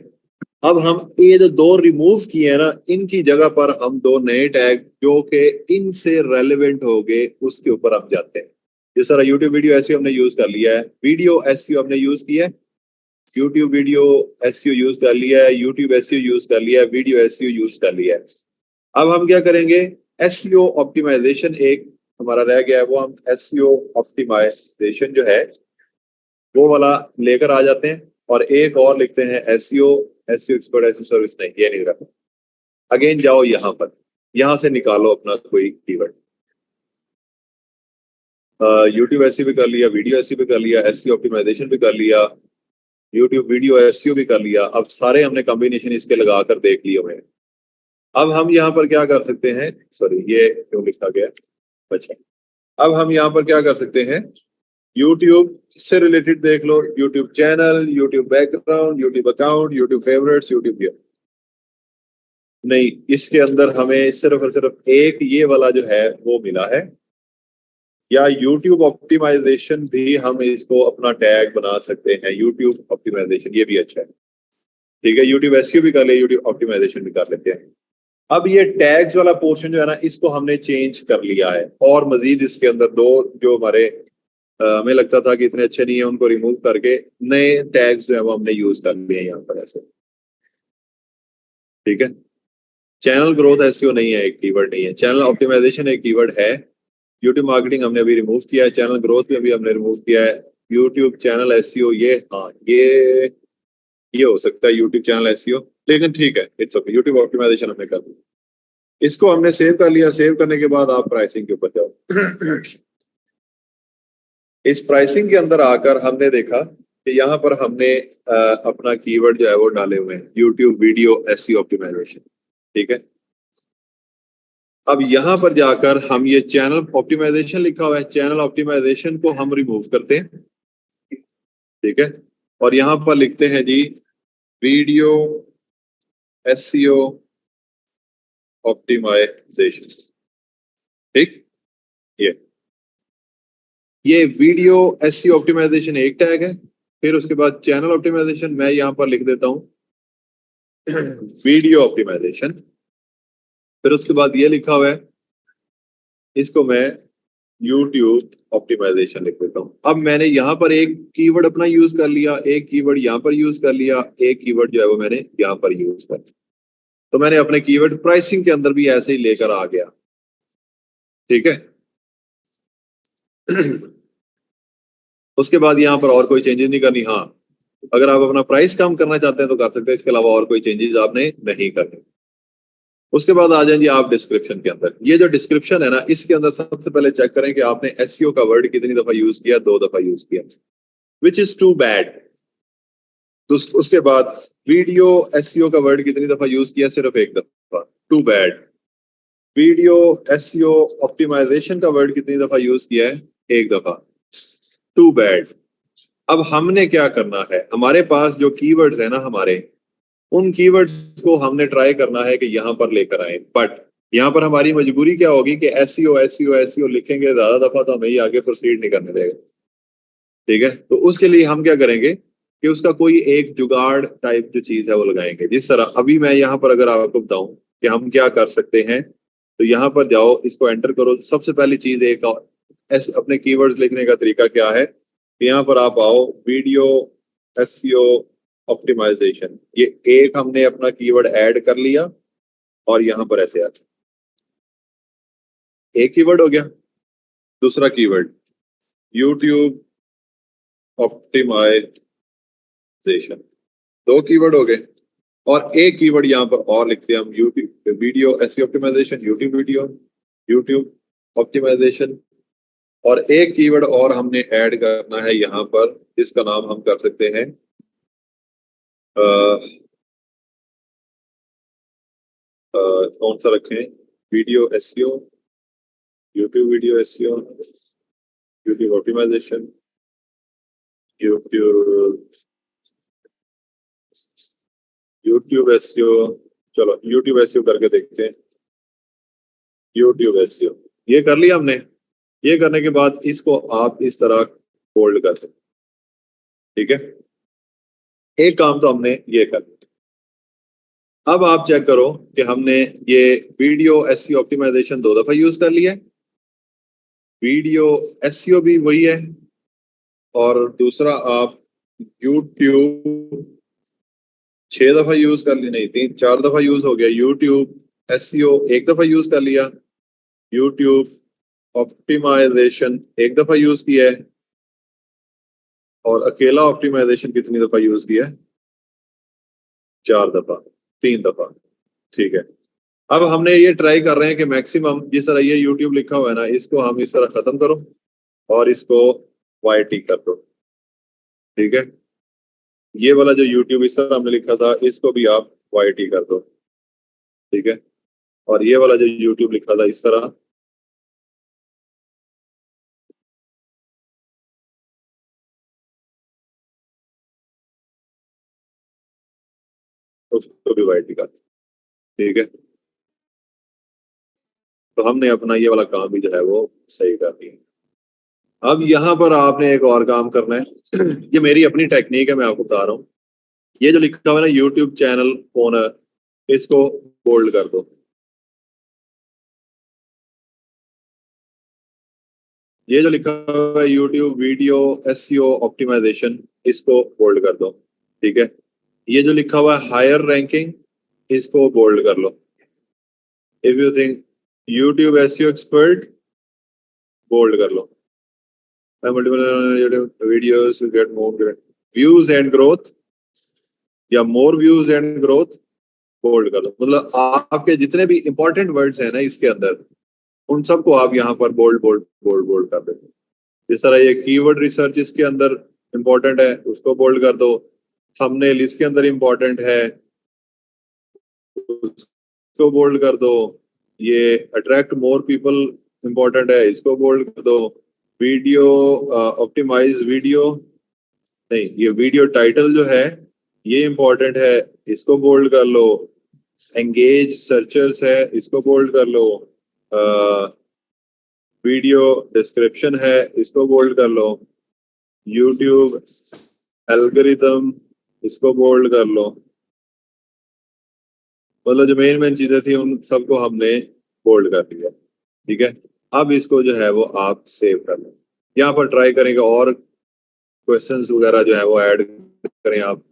अब हम ये जो दो रिमूव किए हैं ना, इनकी जगह पर हम दो नए टैग जो कि इनसे रेलेवेंट हो गए उसके ऊपर हम जाते हैं। जिस तरह यूट्यूब वीडियो एसईओ हमने यूज कर लिया है, वीडियो एसईओ हमने यूज किया है, यूट्यूब वीडियो एसईओ यूज कर लिया है, यूट्यूब एसईओ यूज कर लिया है, वीडियो एसईओ यूज कर लिया है। अब हम क्या करेंगे, एसईओ ऑप्टिमाइजेशन एक हमारा रह गया है, वो हम एसईओ ऑप्टिमाइजेशन जो है वो वाला लेकर आ जाते हैं, और एक और लिखते हैं SEO, SEO expert SEO service, नहीं ये नहीं रखना। अगेन जाओ यहाँ पर, यहाँ से निकालो अपना कोई कीवर्ड, यूट्यूब एसईओ भी कर लिया, वीडियो एसईओ भी कर लिया, एसईओ ऑप्टिमाइजेशन भी कर लिया, यूट्यूब वीडियो एसईओ भी कर लिया। अब सारे हमने कॉम्बिनेशन इसके लगाकर देख लिए हुए हैं। अब हम यहाँ पर क्या कर सकते हैं, सॉरी ये क्यों लिखा गया, अच्छा। अब हम यहाँ पर क्या कर सकते हैं, यूट्यूब से रिलेटेड देख लो, YouTube channel, YouTube background, YouTube account, YouTube favourites, YouTube gear. नहीं, इसके अंदर हमें सिर्फ और सिर्फ एक ये वाला जो है वो मिला है, या यूट्यूब ऑप्टिमाइजेशन भी हम इसको अपना टैग बना सकते हैं, यूट्यूब ऑप्टिमाइजेशन ये भी अच्छा है, ठीक है। यूट्यूब एसईओ भी कर ले, यूट्यूब ऑप्टिमाइजेशन भी कर लेते हैं। अब ये टैग्स वाला पोर्शन जो है ना, इसको हमने चेंज कर लिया है, और मजीद इसके अंदर दो जो हमारे हमें लगता था कि इतने अच्छे नहीं है, उनको रिमूव करके नए टैग्स जो है वो हमने यूज कर लिए हैं यहाँ पर ऐसे, ठीक है। चैनल ग्रोथ एसईओ नहीं है, एक कीवर्ड नहीं है। चैनल ऑप्टिमाइजेशन एक कीवर्ड है। यूट्यूब मार्केटिंग हमने अभी रिमूव किया है, चैनल ग्रोथ भी अभी हमने रिमूव किया है। यूट्यूब चैनल एसईओ, ये हाँ ये हो सकता है यूट्यूब चैनल एसईओ, लेकिन ठीक है, इट्स ओके। यूट्यूब ऑप्टिमाइजेशन हमने कर लिया, इसको हमने सेव कर लिया। सेव करने के बाद आप प्राइसिंग के ऊपर जाओ। इस प्राइसिंग के अंदर आकर हमने देखा कि यहाँ पर हमने अपना कीवर्ड जो है वो डाले हुए हैं, यूट्यूब वीडियो एसईओ ऑप्टिमाइजेशन, ठीक है। अब यहाँ पर जाकर हम ये चैनल ऑप्टिमाइजेशन लिखा हुआ है, चैनल ऑप्टिमाइजेशन को हम रिमूव करते हैं, ठीक है। और यहाँ पर लिखते हैं जी वीडियो एसईओ ऑप्टिमाइजेशन, ठीक। ये वीडियो एसईओ ऑप्टिमाइजेशन एक टैग है। फिर उसके बाद चैनल ऑप्टिमाइजेशन मैं यहाँ पर लिख देता हूं वीडियो ऑप्टिमाइजेशन। फिर उसके बाद ये लिखा हुआ है, इसको मैं यूट्यूब ऑप्टिमाइजेशन लिख देता हूं। अब मैंने यहाँ पर एक कीवर्ड अपना यूज कर लिया, एक कीवर्ड यहाँ पर यूज कर लिया, एक कीवर्ड जो है वो मैंने यहाँ पर यूज कर लिया। तो मैंने अपने कीवर्ड प्राइसिंग के अंदर भी ऐसे ही लेकर आ गया, ठीक है। उसके बाद यहाँ पर और कोई चेंजेस नहीं करनी। हाँ, अगर आप अपना प्राइस कम करना चाहते हैं तो कर सकते हैं, इसके अलावा और कोई चेंजेस आपने नहीं करने। उसके बाद आ जाएंगे आप डिस्क्रिप्शन के अंदर। ये जो डिस्क्रिप्शन है ना, इसके अंदर सबसे पहले चेक करें कि आपने एसईओ का वर्ड कितनी दफा यूज किया, 2 दफा यूज किया, विच इज टू बैड। तो उसके बाद वीडियो एसईओ का वर्ड कितनी दफा यूज किया? सिर्फ एक दफा, too bad. Video SEO optimisation का वर्ड कितनी दफा यूज किया है? एक दफा, टू बैड। अब हमने क्या करना है, हमारे पास जो कीवर्ड्स है ना हमारे, उन कीवर्ड्स को हमने ट्राई करना है कि यहाँ पर लेकर आए। बट यहाँ पर हमारी मजबूरी क्या होगी कि एसईओ एसईओ एसईओ लिखेंगे ज्यादा दफा तो हमें ही आगे प्रोसीड नहीं करने देगा। ठीक है, तो उसके लिए हम क्या करेंगे कि उसका कोई एक जुगाड़ टाइप जो चीज है वो लगाएंगे। जिस तरह अभी मैं यहाँ पर अगर आपको बताऊं कि हम क्या कर सकते हैं, तो यहाँ पर जाओ, इसको एंटर करो। सबसे पहली चीज एक ऐसे अपने कीवर्ड्स लिखने का तरीका क्या है कि यहाँ पर आप आओ, वीडियो एसईओ ऑप्टिमाइजेशन, ये एक हमने अपना कीवर्ड ऐड कर लिया और यहाँ पर ऐसे आता, एक कीवर्ड हो गया। दूसरा कीवर्ड यूट्यूब ऑप्टिमाइजेशन, दो कीवर्ड हो गए। और एक कीवर्ड यहाँ पर और लिखते हैं हम, YouTube video SEO optimisation, YouTube video, YouTube optimisation. और एक कीवर्ड और हमने ऐड करना है यहाँ पर, जिसका नाम हम कर सकते हैं कौन सा रखें? Video SEO, YouTube video SEO, YouTube optimisation, YouTube YouTube SEO. चलो यूट्यूब एसईओ करके देखते हैं। यूट्यूब एसईओ ये कर लिया हमने। ये करने के बाद इसको आप इस तरह होल्ड कर सकते। ठीक है, एक काम तो हमने ये कर लिया। अब आप चेक करो कि हमने ये वीडियो एसईओ ऑप्टिमाइजेशन दो दफा यूज कर लिया है, वीडियो एसईओ भी वही है, और दूसरा आप यूट्यूब 6 दफा यूज कर ली, नहीं 3 4 दफा यूज हो गया। यूट्यूब एसईओ एक दफा यूज कर लिया, यूट्यूब ऑप्टिमाइजेशन एक दफा यूज किया है, और अकेला ऑप्टिमाइजेशन कितनी दफा यूज किया है? 4 दफा, 3 दफा। ठीक है, अब हमने ये ट्राई कर रहे हैं कि मैक्सिमम जिस तरह ये यूट्यूब लिखा हुआ है ना, इसको हम इस तरह खत्म करो और इसको वाई टी कर दो। ठीक है, ये वाला जो यूट्यूब इस तरह हमने लिखा था, इसको भी आप वाई टी कर दो। ठीक है, और ये वाला जो यूट्यूब लिखा था इस तरह, उसको भी वाई टी कर दो। ठीक है, तो हमने अपना ये वाला काम भी जो है वो सही कर दिया। अब यहाँ पर आपने एक और काम करना है। ये मेरी अपनी टेक्निक है, मैं आपको बता रहा हूँ। ये जो लिखा हुआ है ना यूट्यूब चैनल ओनर, इसको बोल्ड कर दो। ये जो लिखा हुआ है यूट्यूब वीडियो एसईओ ऑप्टिमाइजेशन, इसको बोल्ड कर दो। ठीक है, ये जो लिखा हुआ है हायर रैंकिंग, इसको बोल्ड कर लो। If you think YouTube SEO expert, bold कर लो। Multiple videos to get more views and growth, या more views and growth, bold कर दो। मतलब आपके जितने भी इंपॉर्टेंट वर्ड्स हैं ना इसके अंदर, उन सबको आप यहाँ पर बोल्ड बोल्ड बोल्ड बोल्ड कर देते। जिस तरह ये कीवर्ड रिसर्च इसके अंदर इंपॉर्टेंट है, उसको बोल्ड कर दो। थंबनेल इसके अंदर इंपॉर्टेंट है, उसको बोल्ड कर दो। ये अट्रैक्ट मोर पीपल इंपॉर्टेंट है, इसको बोल्ड कर दो। वीडियो ऑप्टिमाइज वीडियो, नहीं ये वीडियो टाइटल जो है ये इंपॉर्टेंट है, इसको बोल्ड कर लो। एंगेज सर्चर्स है, इसको बोल्ड कर लो। वीडियो डिस्क्रिप्शन है, इसको बोल्ड कर लो। यूट्यूब एल्गोरिदम, इसको बोल्ड कर लो। मतलब जो मेन मेन चीजें थी उन सबको हमने बोल्ड कर दिया। ठीक है, अब इसको जो है वो आप सेव कर लो। यहाँ पर ट्राई करेंगे और क्वेश्चंस वगैरह जो है वो ऐड करें आप।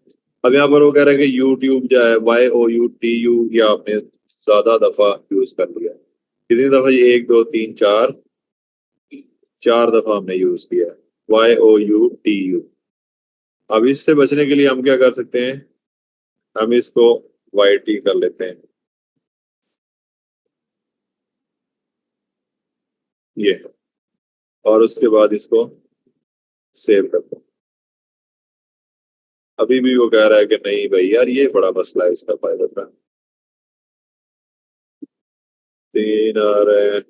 अब यहाँ पर वो कह रहे हैं कि यूट्यूब जो है YOUTU, या आपने ज्यादा दफा यूज कर लिया। कितनी दफा? ये 1 2 3 4, 4 दफा हमने यूज किया है YOUTU। अब इससे बचने के लिए हम क्या कर सकते हैं, हम इसको YT कर लेते हैं, ये, और उसके बाद इसको सेव कर दो। अभी भी वो कह रहा है कि नहीं भाई यार, ये बड़ा मसला है इसका पायलट का। 3 आ रहे हैं।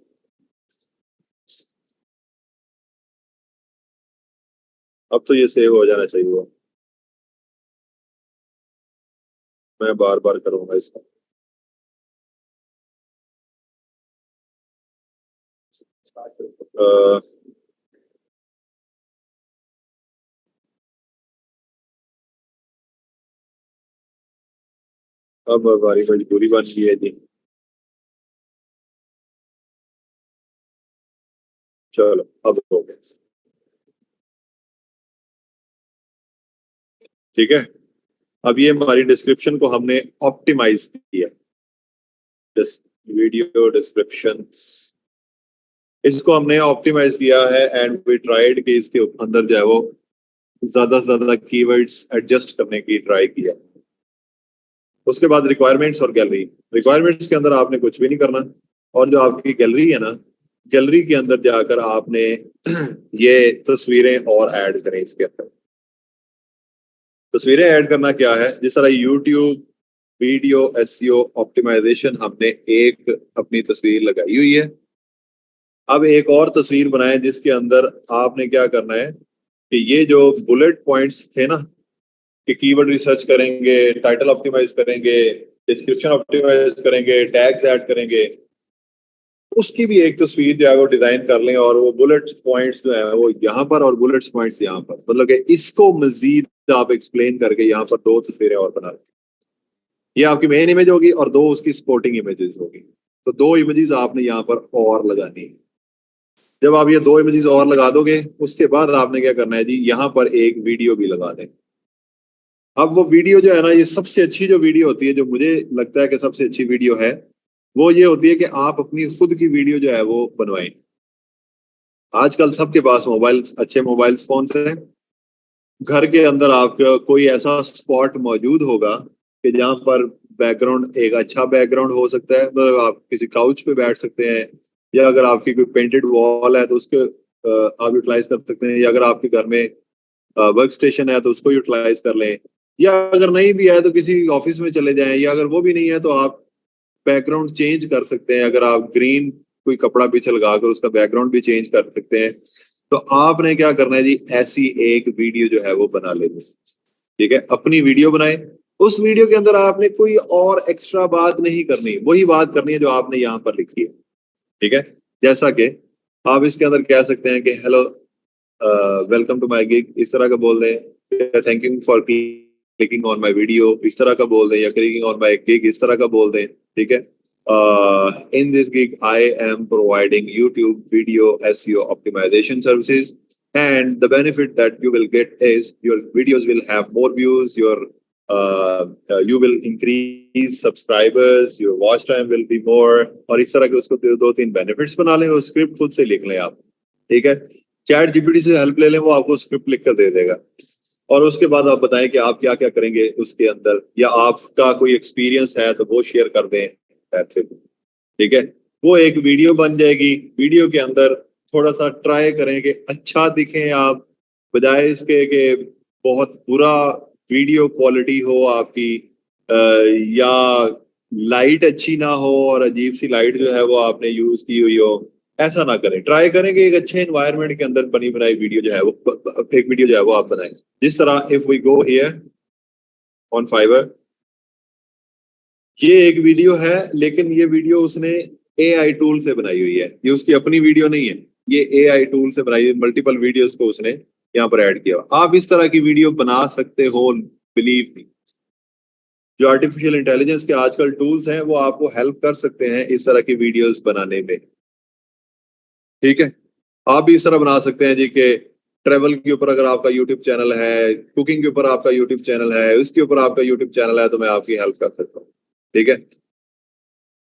अब तो ये सेव हो जाना चाहिए। मैं बार बार करूंगा इसका। अ, अब हमारी मजबूरी बन गई है जी। चलो अब हो गया। ठीक है। अब ये हमारी डिस्क्रिप्शन को हमने ऑप्टिमाइज किया। वीडियो डिस्क्रिप्शंस, इसको हमने ऑप्टिमाइज किया है एंड वी ट्राइड कि इसके अंदर जो है वो ज्यादा से ज्यादा कीवर्ड्स एडजस्ट करने की ट्राई किया। उसके बाद रिक्वायरमेंट्स और गैलरी। रिक्वायरमेंट्स के अंदर आपने कुछ भी नहीं करना, और जो आपकी गैलरी है ना, गैलरी के अंदर जाकर आपने ये तस्वीरें और ऐड करें इसके अंदर। तस्वीरें ऐड करना क्या है, जिस तरह यूट्यूब वीडियो एसईओ ऑप्टिमाइजेशन हमने एक अपनी तस्वीर लगाई हुई है। अब एक और तस्वीर बनाए जिसके अंदर आपने क्या करना है कि ये जो बुलेट पॉइंट्स थे ना, कि कीवर्ड रिसर्च करेंगे, टाइटल ऑप्टिमाइज करेंगे, डिस्क्रिप्शन ऑप्टिमाइज करेंगे, टैग्स ऐड करेंगे, उसकी भी एक तस्वीर जो है वो डिजाइन कर लें, और वो बुलेट पॉइंट्स जो है वो यहाँ पर और बुलेट पॉइंट्स यहाँ पर, मतलब कि इसको मजीद आप एक्सप्लेन करके यहाँ पर 2 तस्वीरें और बना लें। ये आपकी मेन इमेज होगी और 2 उसकी सपोर्टिंग इमेजेस होगी। तो 2 इमेजेस आपने यहाँ पर और लगानी है। जब आप ये 2 इमेजेस और लगा दोगे, उसके बाद आपने क्या करना है जी, यहाँ पर एक वीडियो भी लगा दें। अब वो वीडियो जो है ना, ये सबसे अच्छी जो वीडियो होती है, जो मुझे लगता है कि सबसे अच्छी वीडियो है, वो ये होती है कि आप अपनी खुद की वीडियो जो है वो बनवाएं। आजकल सबके पास मोबाइल, अच्छे मोबाइल फोन हैं। घर के अंदर आपका कोई ऐसा स्पॉट मौजूद होगा कि जहाँ पर बैकग्राउंड एक अच्छा बैकग्राउंड हो सकता है, मतलब आप किसी काउच पे बैठ सकते हैं, या अगर आपकी कोई पेंटेड वॉल है तो उसके आप यूटिलाइज कर सकते हैं, या अगर आपके घर में वर्क स्टेशन है तो उसको यूटिलाइज कर लें, या अगर नहीं भी है तो किसी ऑफिस में चले जाएं, या अगर वो भी नहीं है तो आप बैकग्राउंड चेंज कर सकते हैं। अगर आप ग्रीन कोई कपड़ा पीछे लगाकर उसका बैकग्राउंड भी चेंज कर सकते हैं। तो आपने क्या करना है जी, ऐसी एक वीडियो जो है वो बना लेनी। ठीक है, अपनी वीडियो बनाए। उस वीडियो के अंदर आपने कोई और एक्स्ट्रा बात नहीं करनी, वही बात करनी है जो आपने यहाँ पर लिखी है। ठीक है, जैसा कि आप इसके अंदर कह सकते हैं कि hello, welcome to my gig, इस तरह का बोल दें। Thank you for clicking on my video, इस तरह का बोल दें, या क्लिकिंग ऑन माय गिग, इस तरह का बोल दें। ठीक है, in this gig I am providing YouTube video SEO optimization services, and the benefit that you will get is your videos will have more views, your you will increase subscribers, your watch time will be more, और इस तरह के उसको 2-3 benefits बना लें, वो script खुद से लिख लें आप। ठीक है, चैट जीपीटी से हेल्प ले लें, वो आपको स्क्रिप्ट लिख कर दे देगा, और उसके बाद आप बताएं कि आप क्या क्या करेंगे उसके अंदर, या आपका कोई एक्सपीरियंस है तो वो शेयर कर दें। That's it। ठीक है, वो एक वीडियो बन जाएगी। वीडियो के अंदर थोड़ा सा ट्राई करें कि अच्छा दिखें आप, बजाय इसके कि बहुत बुरा वीडियो क्वालिटी हो आपकी, या लाइट अच्छी ना हो और अजीब सी लाइट जो है वो आपने यूज की हुई हो। ऐसा ना करें, ट्राई करें कि एक अच्छे एनवायरनमेंट के अंदर बनी बनाई वीडियो जो है वो, एक वीडियो जो है वो आप बनाएं। जिस तरह if we go here on Fiverr, ये एक वीडियो है, लेकिन ये वीडियो उसने एआई टूल से बनाई हुई है, ये उसकी अपनी वीडियो नहीं है, ये एआई टूल से बनाई हुई मल्टीपल वीडियोस को उसने यहाँ पर ऐड किया। आप इस तरह की वीडियो बना सकते हो, बिलीव मी। जो आर्टिफिशियल इंटेलिजेंस के आजकल टूल्स हैं वो आपको हेल्प कर सकते हैं इस तरह की वीडियोस बनाने में। ठीक है, आप भी इस तरह बना सकते हैं जी कि ट्रेवल के ऊपर अगर आपका यूट्यूब चैनल है, कुकिंग के ऊपर आपका यूट्यूब चैनल है, उसके ऊपर आपका यूट्यूब चैनल है, तो मैं आपकी हेल्प कर सकता हूँ। ठीक है,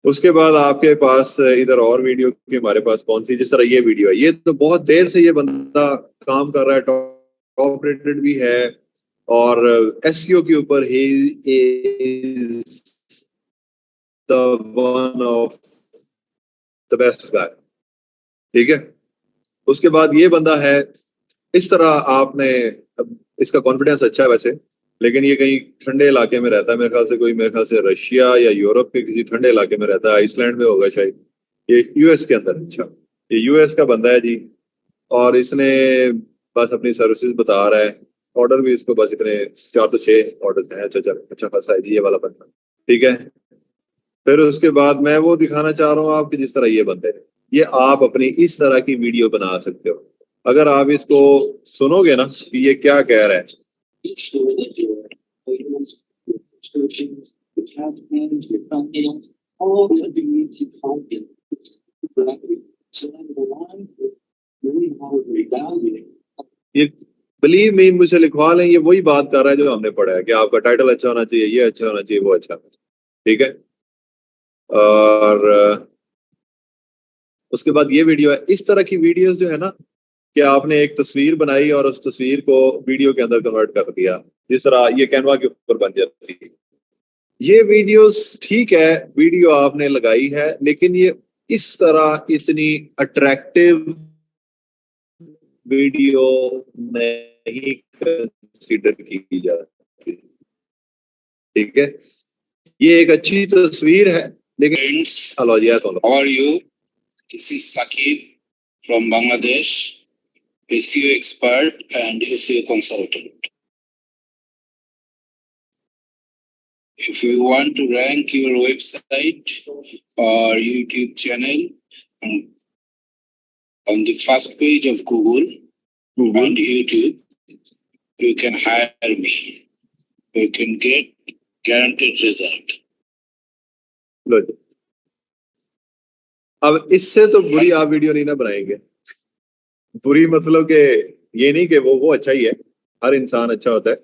उसके बाद आपके पास इधर और वीडियो की हमारे पास कौन सी, जिस तरह ये वीडियो है, ये तो बहुत देर से ये बंदा काम कर रहा है, टॉप रेटेड भी है, और एसईओ के ऊपर he is the one of the best guy. ठीक है, उसके बाद ये बंदा है। इस तरह आपने, अब इसका कॉन्फिडेंस अच्छा है वैसे, लेकिन ये कहीं ठंडे इलाके में रहता है मेरे ख्याल से, कोई मेरे ख्याल से रशिया या यूरोप के किसी ठंडे इलाके में रहता है, आइसलैंड में होगा शायद। ये यूएस के अंदर, अच्छा। ये यूएस का बंदा है जी। और इसने बस अपनी सर्विसेज बता रहा है। ऑर्डर भी इसको बस इतने 4 से 6 ऑर्डर हैं। अच्छा, चल अच्छा खासा है जी ये वाला बंदा। ठीक है। फिर उसके बाद मैं वो दिखाना चाह रहा हूँ आपकी, जिस तरह ये बंदे हैं, ये आप अपनी इस तरह की वीडियो बना सकते हो। अगर आप इसको सुनोगे ना कि ये क्या कह रहा है। ये बिलीव मी, मुझे लिखवा लें, ये वही बात कर रहा है जो हमने पढ़ा है कि आपका टाइटल अच्छा होना चाहिए, ये अच्छा होना चाहिए, वो अच्छा होना चाहिए। ठीक है। और उसके बाद ये वीडियो है। इस तरह की वीडियोस जो है ना, कि आपने एक तस्वीर बनाई और उस तस्वीर को वीडियो के अंदर कन्वर्ट कर दिया, जिस तरह ये कैनवा के ऊपर बन जाती है। ये वीडियोस ठीक है, वीडियो आपने लगाई है, लेकिन ये इस तरह इतनी अट्रैक्टिव वीडियो नहीं कंसीडर की जाती। ठीक है। ये एक अच्छी तस्वीर है, लेकिन हेलो जी, how are you? This is Saqib from Bangladesh, SEO expert and SEO consultant. If you want to rank your website or YouTube channel on the first page of Google and YouTube, you can hire me. You can get guaranteed result. लो जी। अब इससे तो बुरी आप video नहीं ना बनाएंगे। बुरी मतलब कि ये नहीं कि वो अच्छा ही है, हर इंसान अच्छा होता है,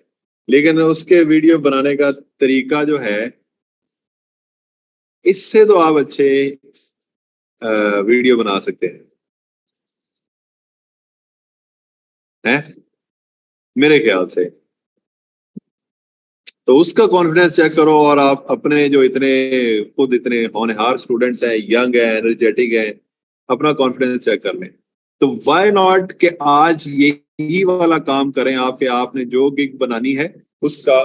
लेकिन उसके वीडियो बनाने का तरीका जो है, इससे तो आप अच्छे वीडियो बना सकते हैं मेरे ख्याल से। तो उसका कॉन्फिडेंस चेक करो, और आप अपने जो इतने खुद इतने होनहार स्टूडेंट्स हैं, यंग हैं, एनर्जेटिक हैं, अपना कॉन्फिडेंस चेक कर लें। तो व्हाई नॉट कि आज यही वाला काम करें आप, कि आपने जो गिग बनानी है उसका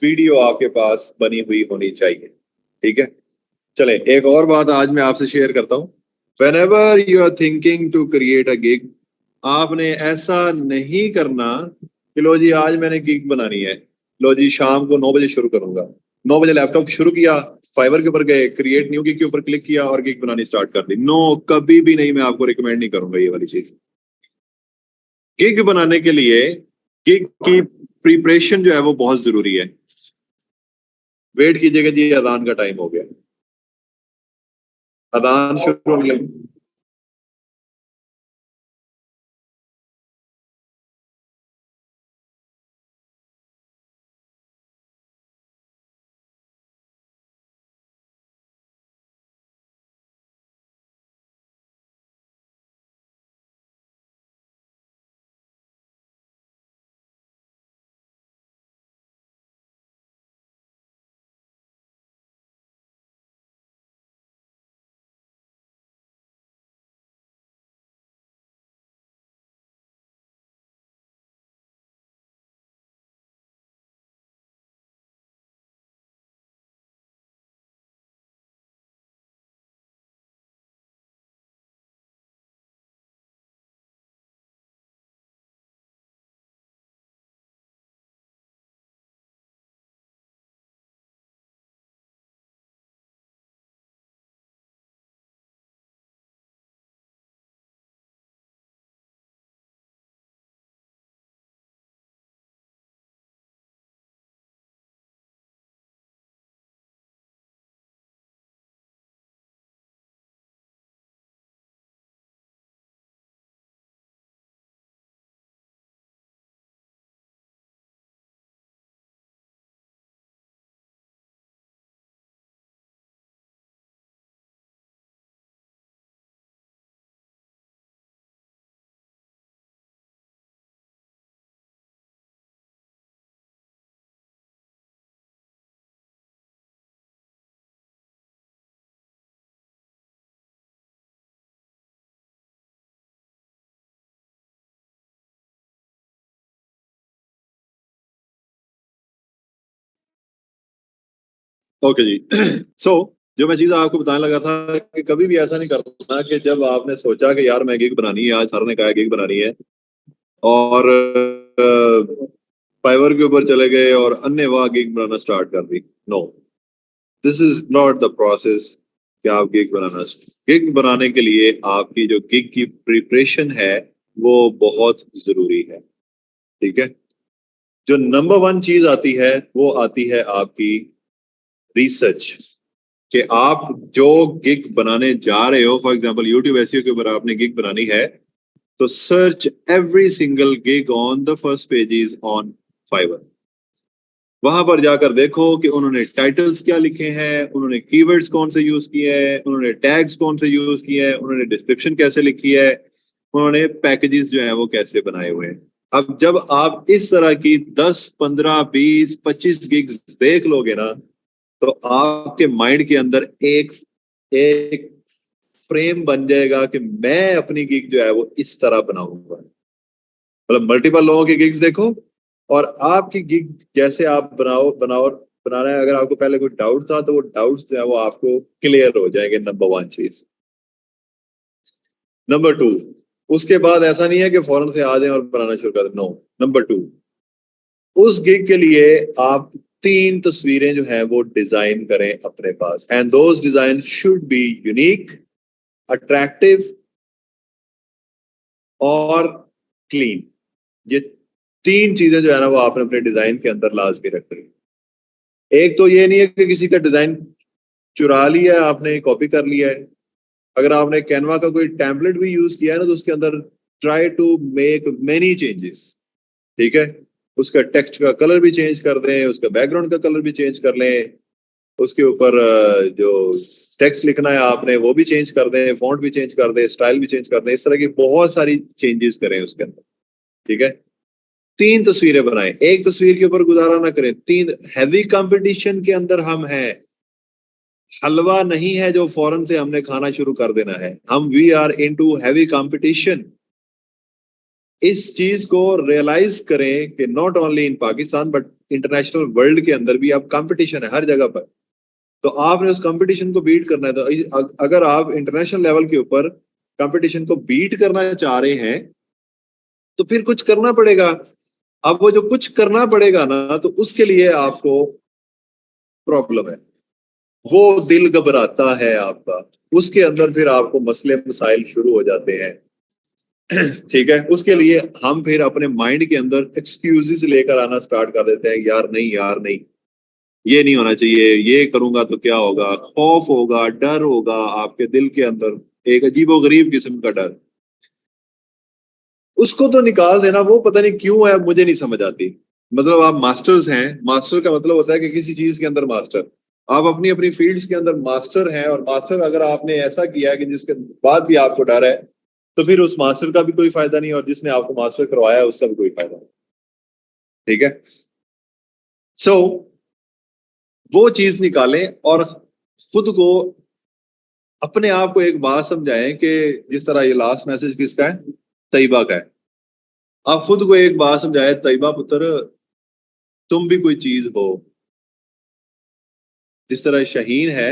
वीडियो आपके पास बनी हुई होनी चाहिए। ठीक है। चले, एक और बात आज मैं आपसे शेयर करता हूँ। Whenever you are thinking to create a gig, आपने ऐसा नहीं करना कि लो जी आज मैंने गिग बनानी है, लो जी शाम को 9 बजे शुरू करूंगा। 9 बजे लैपटॉप शुरू किया, फाइवर के ऊपर गए, क्रिएट न्यू गिग के ऊपर क्लिक किया और गिग बनानी स्टार्ट कर दी। नो, कभी भी नहीं, मैं आपको रिकमेंड नहीं करूंगा ये वाली चीज। गिग बनाने के लिए गिग की प्रिपरेशन जो है वो बहुत जरूरी है। वेट कीजिएगा जी, अजान का टाइम हो गया, अजान शुरू होने लगी। ओके जी। सो जो मैं चीज आपको बताने लगा था कि कभी भी ऐसा नहीं करना कि जब आपने सोचा कि यार मैं गिग बनानी है, आज सर ने कहा गिग बनानी है, और फाइवर के ऊपर चले गए और अन्य वाह गिग बनाना स्टार्ट कर दी। No, this is not the process कि आप गिग बनाना। गिग बनाने के लिए आपकी जो गिग की प्रिपरेशन है वो बहुत जरूरी है। ठीक है। जो नंबर वन चीज आती है वो आती है आपकी रिसर्च, कि आप जो गिग बनाने जा रहे हो, फॉर एग्जांपल यूट्यूब एसईओ के ऊपर आपने गिग बनानी है, तो search every single gig on the first pages on Fiverr. वहां पर जाकर देखो कि उन्होंने टाइटल्स क्या लिखे हैं, उन्होंने कीवर्ड्स कौन से यूज किए हैं, उन्होंने टैग्स कौन से यूज किए हैं, उन्होंने डिस्क्रिप्शन कैसे लिखी है, उन्होंने पैकेजेस जो है वो कैसे बनाए हुए हैं। अब जब आप इस तरह की 10 15 20 25 गिग्स देख लोगे ना, तो आपके माइंड के अंदर एक एक फ्रेम बन जाएगा कि मैं अपनी गिग जो है वो इस तरह बनाऊंगा। मतलब मल्टीपल लोगों की गिग्स देखो, और आपकी गिग जैसे आप बनाओ बनाओ बनाना है। अगर आपको पहले कोई डाउट था तो वो डाउट्स जो है वो आपको क्लियर हो जाएंगे। नंबर वन चीज। नंबर टू, उसके बाद ऐसा नहीं है कि फौरन से आ जाए और बनाना शुरू कर दें। नो। नंबर टू, उस गिग के लिए आप 3 तस्वीरें जो है वो डिजाइन करें अपने पास, and those design should be unique, attractive और क्लीन। ये 3 चीजें जो है ना वो आपने अपने डिजाइन के अंदर लाजमी रखनी। एक तो ये नहीं है कि किसी का डिजाइन चुरा लिया है आपने, कॉपी कर लिया है। अगर आपने कैनवा का कोई टेम्पलेट भी यूज किया है ना, तो उसके अंदर try to make many changes. ठीक है। उसका टेक्स्ट का कलर भी चेंज कर दें, उसका बैकग्राउंड का कलर भी चेंज कर लें, उसके ऊपर जो टेक्स्ट लिखना है आपने वो भी चेंज कर दें, फॉन्ट भी चेंज कर दें, स्टाइल भी चेंज कर दें। इस तरह की बहुत सारी चेंजेस करें उसके अंदर। ठीक है। 3 तस्वीरें बनाएं, एक तस्वीर के ऊपर गुजारा ना करें। 3 हैवी कंपटीशन के अंदर हम हैं। हलवा नहीं है जो फौरन से हमने खाना शुरू कर देना है। हम we are into heavy competition. इस चीज को रियलाइज करें कि not only in Pakistan but international world के अंदर भी अब कंपटीशन है हर जगह पर। तो आपने उस कंपटीशन को बीट करना है। तो अगर आप इंटरनेशनल लेवल के ऊपर कंपटीशन को बीट करना चाह रहे हैं तो फिर कुछ करना पड़ेगा। अब वो जो कुछ करना पड़ेगा ना, तो उसके लिए आपको प्रॉब्लम है, वो दिल घबराता है आपका। उसके अंदर फिर आपको मसले मसाइल शुरू हो जाते हैं। ठीक है। उसके लिए हम फिर अपने माइंड के अंदर एक्सक्यूजेस लेकर आना स्टार्ट कर देते हैं। यार नहीं, यार नहीं, ये नहीं होना चाहिए, ये करूंगा तो क्या होगा। खौफ होगा, डर होगा आपके दिल के अंदर, एक अजीबोगरीब किस्म का डर। उसको तो निकाल देना। वो पता नहीं क्यों है, मुझे नहीं समझ आती। मतलब आप मास्टर्स हैं, मास्टर का मतलब होता है कि किसी चीज के अंदर मास्टर। आप अपनी अपनी फील्ड्स के अंदर मास्टर हैं, और मास्टर अगर आपने ऐसा किया है कि जिसके बाद भी आपको डर है, तो फिर उस मास्टर का भी कोई फायदा नहीं, और जिसने आपको मास्टर करवाया है उसका भी कोई फायदा नहीं। ठीक है। सो वो चीज निकालें और खुद को, अपने आप को एक बात समझाएं कि जिस तरह ये लास्ट मैसेज किसका है, तैयबा का है। आप खुद को एक बात समझाएं, तैयबा पुत्र, तुम भी कोई चीज हो। जिस तरह शहीन है,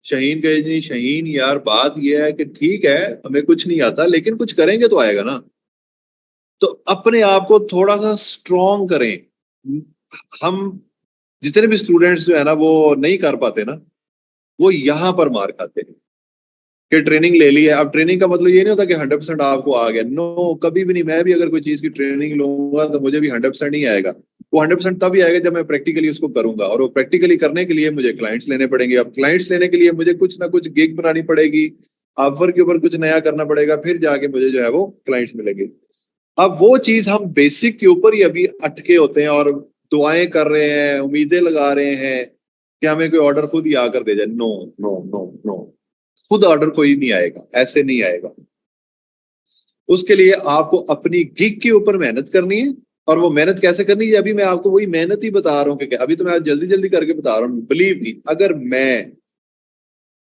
शहीन कहे नहीं, शहीन यार बात यह है कि ठीक है हमें कुछ नहीं आता, लेकिन कुछ करेंगे तो आएगा ना। तो अपने आप को थोड़ा सा स्ट्रॉन्ग करें। हम जितने भी स्टूडेंट्स जो है ना वो नहीं कर पाते ना, वो यहाँ पर मार खाते हैं कि ट्रेनिंग ले ली है। अब ट्रेनिंग का मतलब ये नहीं होता कि 100% आपको आ गया। नो, कभी भी नहीं। मैं भी अगर कोई चीज की ट्रेनिंग लूंगा तो मुझे भी 100% नहीं आएगा। वो 100% तभी आएगा जब मैं प्रैक्टिकली उसको करूंगा, और वो प्रैक्टिकली करने के लिए मुझे क्लाइंट्स लेने पड़ेंगे। अब क्लाइंट्स लेने के लिए मुझे कुछ ना कुछ गिग बनानी पड़ेगी, ऑफर के ऊपर कुछ नया करना पड़ेगा, फिर जाके मुझे जो है वो क्लाइंट्स मिलेंगे। अब वो चीज हम बेसिक के ऊपर ही अभी अटके होते हैं, और दुआएं कर रहे हैं, उम्मीदें लगा रहे हैं कि हमें कोई ऑर्डर खुद ही आकर दे जाए। नो नो नो नो, खुद ऑर्डर कोई नहीं आएगा, ऐसे नहीं आएगा। उसके लिए आपको अपनी गिग के ऊपर मेहनत करनी है। और वो मेहनत कैसे करनी है, अभी मैं आपको वही मेहनत ही बता रहा हूँ कि अभी तो मैं जल्दी जल्दी करके बता रहा हूँ। बिलीव मी,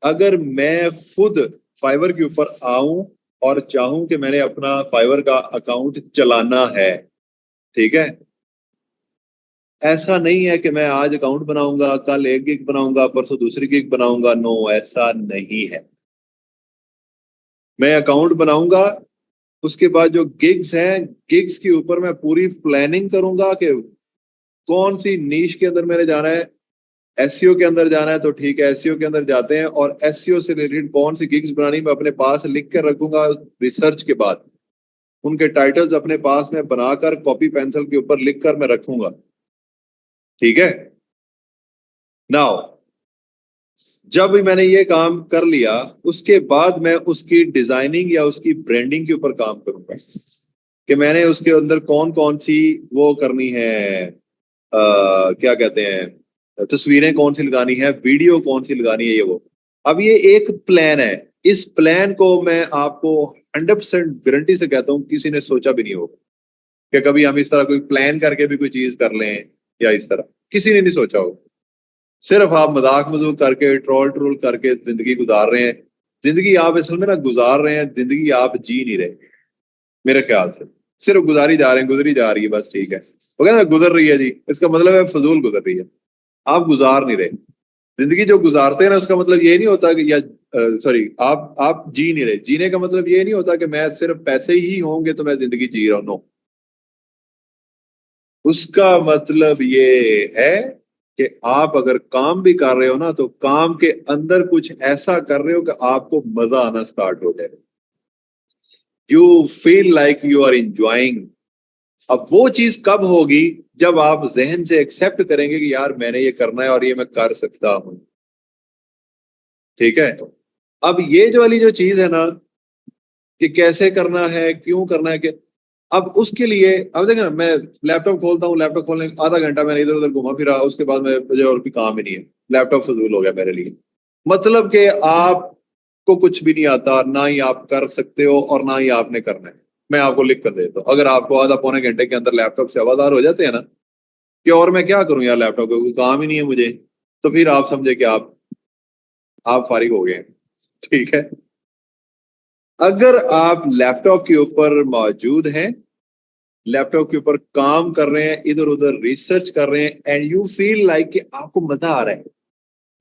अगर मैं खुद फाइवर के ऊपर आऊं और चाहूं कि मैंने अपना फाइवर का अकाउंट चलाना है, ठीक है, ऐसा नहीं है कि मैं आज अकाउंट बनाऊंगा, कल एक गिग बनाऊंगा, परसों दूसरी गिग बनाऊंगा। नो, ऐसा नहीं है। मैं अकाउंट बनाऊंगा, उसके बाद जो गिग्स हैं, गिग्स के ऊपर मैं पूरी प्लानिंग करूंगा कि कौन सी नीश के अंदर मैंने जाना है। एसईओ के अंदर जाना है तो ठीक है, एसईओ के अंदर जाते हैं, और एसईओ से रिलेटेड कौन सी गिग्स बनानी मैं अपने पास लिख कर रखूंगा। रिसर्च के बाद उनके टाइटल्स अपने पास में बनाकर कॉपी पेंसिल के ऊपर लिख कर मैं रखूंगा। ठीक है। नाउ जब मैंने ये काम कर लिया, उसके बाद मैं उसकी डिजाइनिंग या उसकी ब्रांडिंग के ऊपर काम करूंगा कि मैंने उसके अंदर कौन कौन सी वो करनी है, क्या कहते हैं, तस्वीरें कौन सी लगानी है, वीडियो कौन सी लगानी है, ये वो। अब ये एक प्लान है। इस प्लान को मैं आपको 100% गारंटी से कहता हूँ किसी ने सोचा भी नहीं होगा कि कभी हम इस तरह कोई प्लान करके भी कोई चीज कर लें, या इस तरह किसी ने नहीं सोचा होगा। सिर्फ आप मजाक मजूक करके, ट्रोल ट्रोल करके जिंदगी गुजार रहे हैं। जिंदगी आप असल में ना गुजार रहे हैं, जिंदगी आप जी नहीं रहे मेरे ख्याल से। सिर्फ गुजारी जा रहे हैं, गुजरी जा रही है बस। ठीक है, वो कहते हैं गुजर रही है जी, इसका मतलब है फजूल गुजर रही है, आप गुजार नहीं रहे। जिंदगी जो गुजारते हैं ना, उसका मतलब ये नहीं होता कि, या सॉरी, आप जी नहीं रहे। जीने का मतलब ये नहीं होता कि मैं सिर्फ पैसे ही होंगे तो मैं जिंदगी जी रहा हूं। नो, उसका मतलब ये है कि आप अगर काम भी कर रहे हो ना, तो काम के अंदर कुछ ऐसा कर रहे हो कि आपको मजा आना स्टार्ट हो जाए। You feel like you are enjoying. अब वो चीज कब होगी? जब आप जहन से एक्सेप्ट करेंगे कि यार मैंने ये करना है और ये मैं कर सकता हूं। ठीक है। अब ये जो वाली जो चीज है ना, कि कैसे करना है, क्यों करना है, कि अब उसके लिए, अब देखें ना, मैं लैपटॉप खोलता हूँ, लैपटॉप खोलने आधा घंटा मैंने इधर उधर घुमा फिरा, उसके बाद मुझे और भी काम ही नहीं है, लैपटॉप फजूल हो गया मेरे लिए। मतलब कि आपको कुछ भी नहीं आता, ना ही आप कर सकते हो और ना ही आपने करना है। मैं आपको लिख कर देता हूँ, अगर आपको आधा पौने घंटे के अंदर लैपटॉप से आवाजार हो जाते हैं ना कि और मैं क्या करूं यार, लैपटॉप का कोई काम ही नहीं है मुझे, तो फिर आप समझे कि आप फारिग हो गए हैं। ठीक है। अगर आप लैपटॉप के ऊपर मौजूद हैं, लैपटॉप के ऊपर काम कर रहे हैं, इधर उधर रिसर्च कर रहे हैं, एंड यू फील लाइक कि आपको मजा आ रहा है,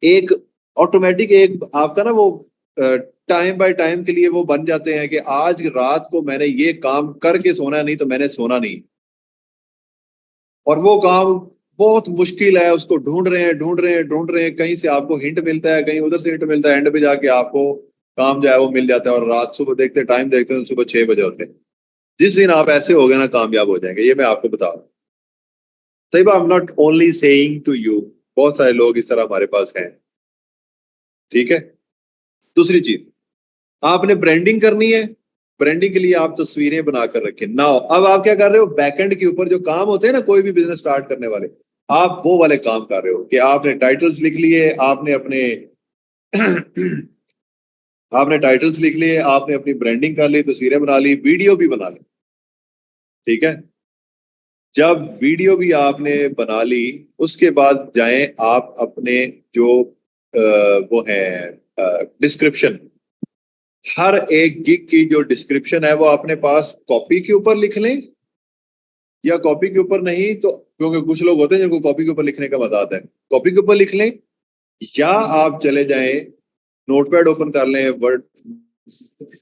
एक ऑटोमेटिक एक आपका ना वो टाइम बाय टाइम के लिए वो बन जाते हैं कि आज रात को मैंने ये काम करके सोना है, नहीं तो मैंने सोना नहीं। और वो काम बहुत मुश्किल है, उसको ढूंढ रहे हैं, ढूंढ रहे हैं, ढूंढ रहे हैं, कहीं से आपको हिंट मिलता है, कहीं उधर से हिंट मिलता है, एंड पे जाके आपको काम जो है वो मिल जाता है, और रात सुबह देखते टाइम देखते हैं सुबह 6 बजे होते हैं। जिस दिन आप ऐसे हो गए ना, कामयाब हो जाएंगे, ये मैं आपको बता रहा हूँ। Tayyaba, I am not only saying to you, बहुत सारे लोग इस तरह हमारे पास हैं। ठीक है। दूसरी चीज, आपने ब्रांडिंग करनी है। ब्रांडिंग के लिए आप तस्वीरें बनाकर रखें ना। अब आप क्या कर रहे हो, बैकएंड के ऊपर जो काम होते हैं ना कोई भी बिजनेस स्टार्ट करने वाले, आप वो वाले काम कर रहे हो कि आपने टाइटल्स लिख लिए, आपने अपने आपने टाइटल्स लिख लिए, आपने अपनी ब्रांडिंग कर ली, तस्वीरें बना ली, वीडियो भी बना ली। ठीक है। जब वीडियो भी आपने बना ली, उसके बाद जाएं आप अपने जो वो है डिस्क्रिप्शन, हर एक गिग की जो डिस्क्रिप्शन है वो अपने पास कॉपी के ऊपर लिख लें, या कॉपी के ऊपर नहीं तो, क्योंकि कुछ लोग होते हैं जिनको कॉपी के ऊपर लिखने का मजा आता है, कॉपी के ऊपर लिख लें, या आप चले जाएं नोटपैड ओपन कर लें, वर्ड,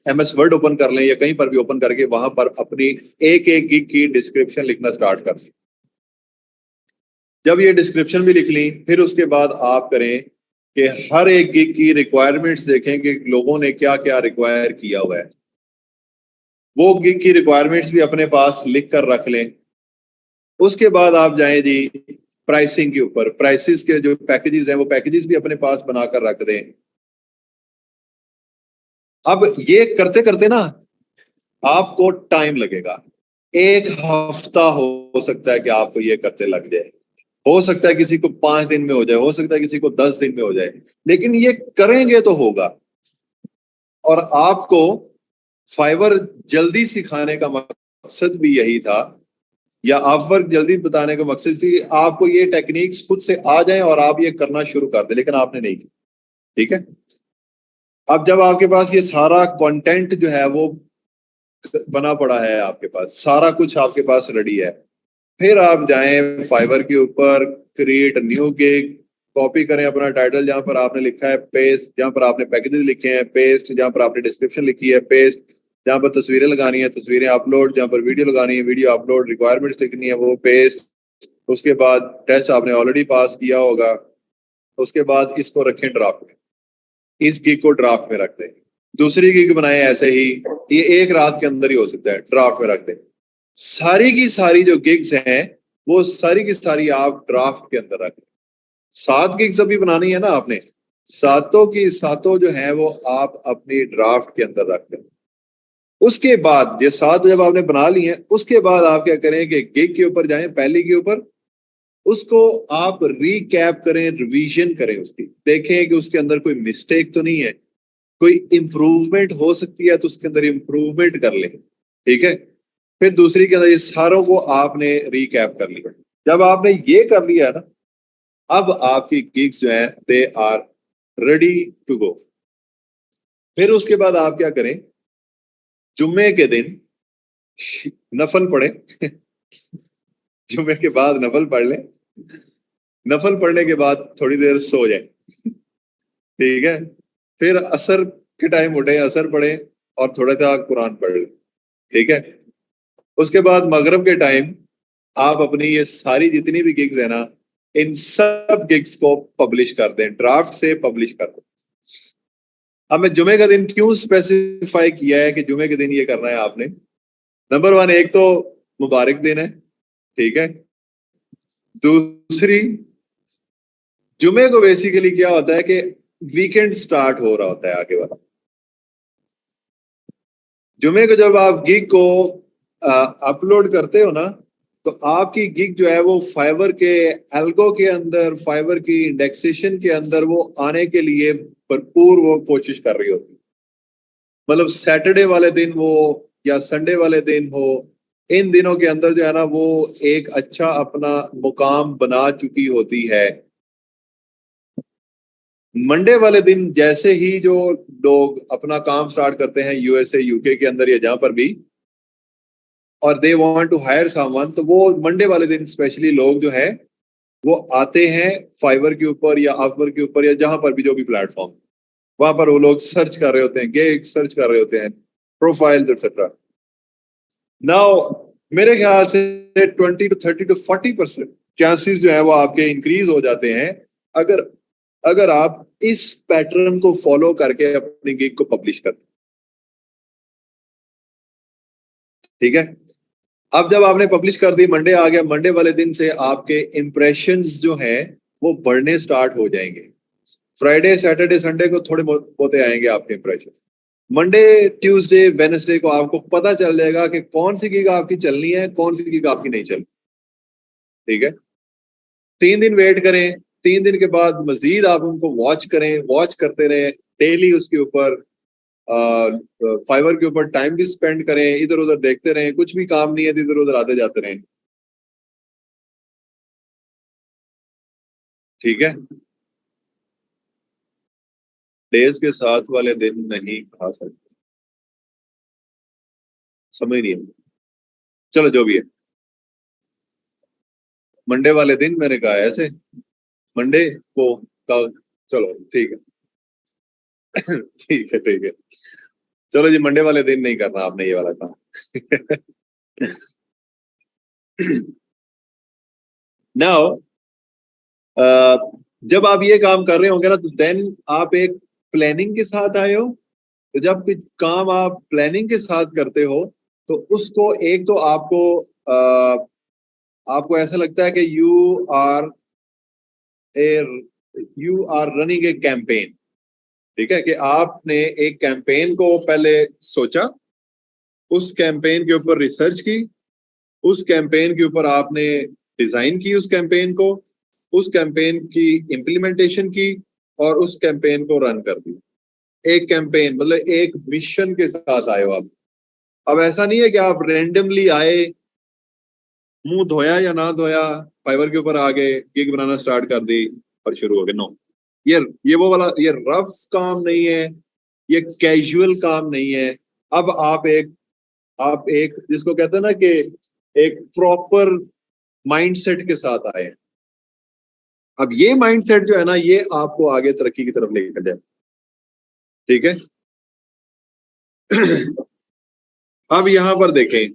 एमएस वर्ड ओपन कर लें, या कहीं पर भी ओपन करके वहां पर अपनी एक एक गिग की डिस्क्रिप्शन लिखना स्टार्ट कर दें। जब ये डिस्क्रिप्शन भी लिख ली, फिर उसके बाद आप करें कि हर एक गिग की रिक्वायरमेंट्स देखें कि लोगों ने क्या क्या रिक्वायर किया हुआ है, वो गिग की रिक्वायरमेंट्स भी अपने पास लिख कर रख लें। उसके बाद आप जाएं जी प्राइसिंग के ऊपर, प्राइसेस के जो पैकेजेस हैं वो पैकेजेस भी अपने पास बनाकर रख दें। अब ये करते करते ना आपको टाइम लगेगा, एक हफ्ता हो सकता है कि आपको ये करते लग जाए, हो सकता है किसी को 5 दिन में हो जाए, हो सकता है किसी को 10 दिन में हो जाए, लेकिन ये करेंगे तो होगा। और आपको फाइवर जल्दी सिखाने का मकसद भी यही था, या अपवर्क जल्दी बताने का मकसद थी आपको ये टेक्निक्स खुद से आ जाएं और आप ये करना शुरू कर दें, लेकिन आपने नहीं की। ठीक है। अब जब आपके पास ये सारा कंटेंट जो है वो बना पड़ा है, आपके पास सारा कुछ आपके पास रेडी है, फिर आप जाएं फाइवर के ऊपर, क्रिएट न्यू गिग, कॉपी करें अपना टाइटल जहां पर आपने लिखा है, पेस्ट जहां पर आपने पैकेजेस लिखे हैं, पेस्ट जहां पर आपने डिस्क्रिप्शन लिखी है, पेस्ट जहां पर तस्वीरें लगानी है, तस्वीरें अपलोड, जहां पर वीडियो लगानी है, वीडियो अपलोड, रिक्वायरमेंट्स लिखनी है वो पेस्ट। उसके बाद टेस्ट आपने ऑलरेडी पास किया होगा। उसके बाद इसको रखें ड्राफ्ट में, इस गिग को ड्राफ्ट में रख दें। दूसरी गिग बनाए ऐसे ही, ये एक रात के अंदर ही हो सकता है, ड्राफ्ट में रख दें। सारी की सारी जो गिग्स हैं वो सारी की सारी आप ड्राफ्ट के अंदर रखें। 7 गिग्स अभी बनानी है ना आपने, सातों की सातों जो है वो आप अपनी ड्राफ्ट के अंदर रख दें। उसके बाद ये 7 जब आपने बना ली हैं, उसके बाद आप क्या करें कि गिग के ऊपर जाएं, पहली के ऊपर, उसको आप रीकैप करें, रिवीजन करें, उसकी देखें कि उसके अंदर कोई मिस्टेक तो नहीं है, कोई इंप्रूवमेंट हो सकती है तो उसके अंदर इंप्रूवमेंट कर लें। ठीक है, फिर दूसरी के अंदर ये सारों को आपने रिकैप कर लिया। जब आपने ये कर लिया है ना, अब आपकी गिग्स जो है they are ready to go. फिर उसके बाद आप क्या करें, जुम्मे के दिन नफल पढ़ें जुम्मे के बाद नफल पढ़ लें, नफल पढ़ने के बाद थोड़ी देर सो जाए। ठीक है, फिर असर के टाइम उठे, असर पढ़े और थोड़ा सा कुरान पढ़ लें। ठीक है, उसके बाद मगरिब के टाइम आप अपनी ये सारी जितनी भी गिग्स है ना, इन सब गिग्स को पब्लिश कर दें, ड्राफ्ट से पब्लिश कर दें। अब मैं जुमे का दिन क्यों स्पेसिफाई किया है कि जुमे के दिन ये करना है आपने? नंबर 1, एक तो मुबारक दिन है, ठीक है। दूसरी, जुमे को बेसिकली क्या होता है कि वीकेंड स्टार्ट हो रहा होता है आगे वाला। जुमे को जब आप गिग को अपलोड करते हो ना, तो आपकी गिग जो है वो फाइवर के एल्गो के अंदर, फाइवर की इंडेक्सेशन के अंदर वो आने के लिए भरपूर वो कोशिश कर रही होती है। मतलब सैटरडे वाले दिन हो या संडे वाले दिन हो, इन दिनों के अंदर जो है ना वो एक अच्छा अपना मुकाम बना चुकी होती है। मंडे वाले दिन जैसे ही जो लोग अपना काम स्टार्ट करते हैं यूएसए यूके के अंदर या जहां पर भी, और they want to hire someone, तो वो मंडे वाले दिन स्पेशली लोग जो है वो आते हैं फाइवर के ऊपर या अपवर के ऊपर या जहां पर भी जो भी प्लेटफॉर्म, वहां पर वो लोग सर्च कर रहे होते हैं, गिग सर्च कर रहे होते हैं, प्रोफाइल्स एक्सेट्रा। नाउ मेरे ख्याल से 20 to 30 to 40% चांसेस जो है वो आपके इंक्रीज हो जाते हैं अगर अगर आप इस पैटर्न को फॉलो करके अपनी गिग को पब्लिश करते। ठीक है, अब जब आपने पब्लिश कर दी, मंडे आ गया, मंडे वाले दिन से आपके इंप्रेशंस जो हैं वो बढ़ने स्टार्ट हो जाएंगे। फ्राइडे सैटरडे संडे को थोड़े होते आएंगे आपके इंप्रेशन। मंडे ट्यूसडे वेडनेसडे को आपको पता चल जाएगा कि कौन सी गिग आपकी चलनी है, कौन सी गिग आपकी नहीं चलनी। ठीक है, 3 दिन वेट करें, 3 दिन के बाद मजीद आप उनको वॉच करें, वॉच करते रहें डेली, उसके ऊपर फाइवर के ऊपर टाइम भी स्पेंड करें, इधर उधर देखते रहें, कुछ भी काम नहीं है तो इधर उधर आते जाते रहें। ठीक है, डेज के साथ वाले दिन नहीं खा सकते, समझ नहीं है। चलो जो भी है, मंडे वाले दिन मैंने कहा ऐसे, मंडे को कल, चलो ठीक है ठीक है ठीक है, चलो जी मंडे वाले दिन नहीं करना आपने ये वाला काम नाउ जब आप ये काम कर रहे होंगे ना, तो देन आप एक प्लानिंग के साथ आए हो। तो जब कुछ काम आप प्लानिंग के साथ करते हो तो उसको एक तो आपको ऐसा लगता है कि a you are running a campaign. ठीक है, कि आपने एक कैंपेन को पहले सोचा, उस कैंपेन के ऊपर रिसर्च की, उस कैंपेन के ऊपर आपने डिजाइन की, उस कैंपेन को, उस कैंपेन की इम्प्लीमेंटेशन की और उस कैंपेन को रन कर दी। एक कैंपेन मतलब एक मिशन के साथ आए हो आप। अब ऐसा नहीं है कि आप रेंडमली आए, मुंह धोया या ना धोया, फाइवर के ऊपर आ गए, गिग बनाना स्टार्ट कर दी और शुरू हो गए। नो, ये वो वाला ये रफ काम नहीं है, ये कैजुअल काम नहीं है। अब आप एक जिसको कहते हैं ना कि एक प्रॉपर माइंडसेट के साथ आए हैं। अब ये माइंडसेट जो है ना, ये आपको आगे तरक्की की तरफ लेकर जाए। ठीक है। अब यहां पर देखें,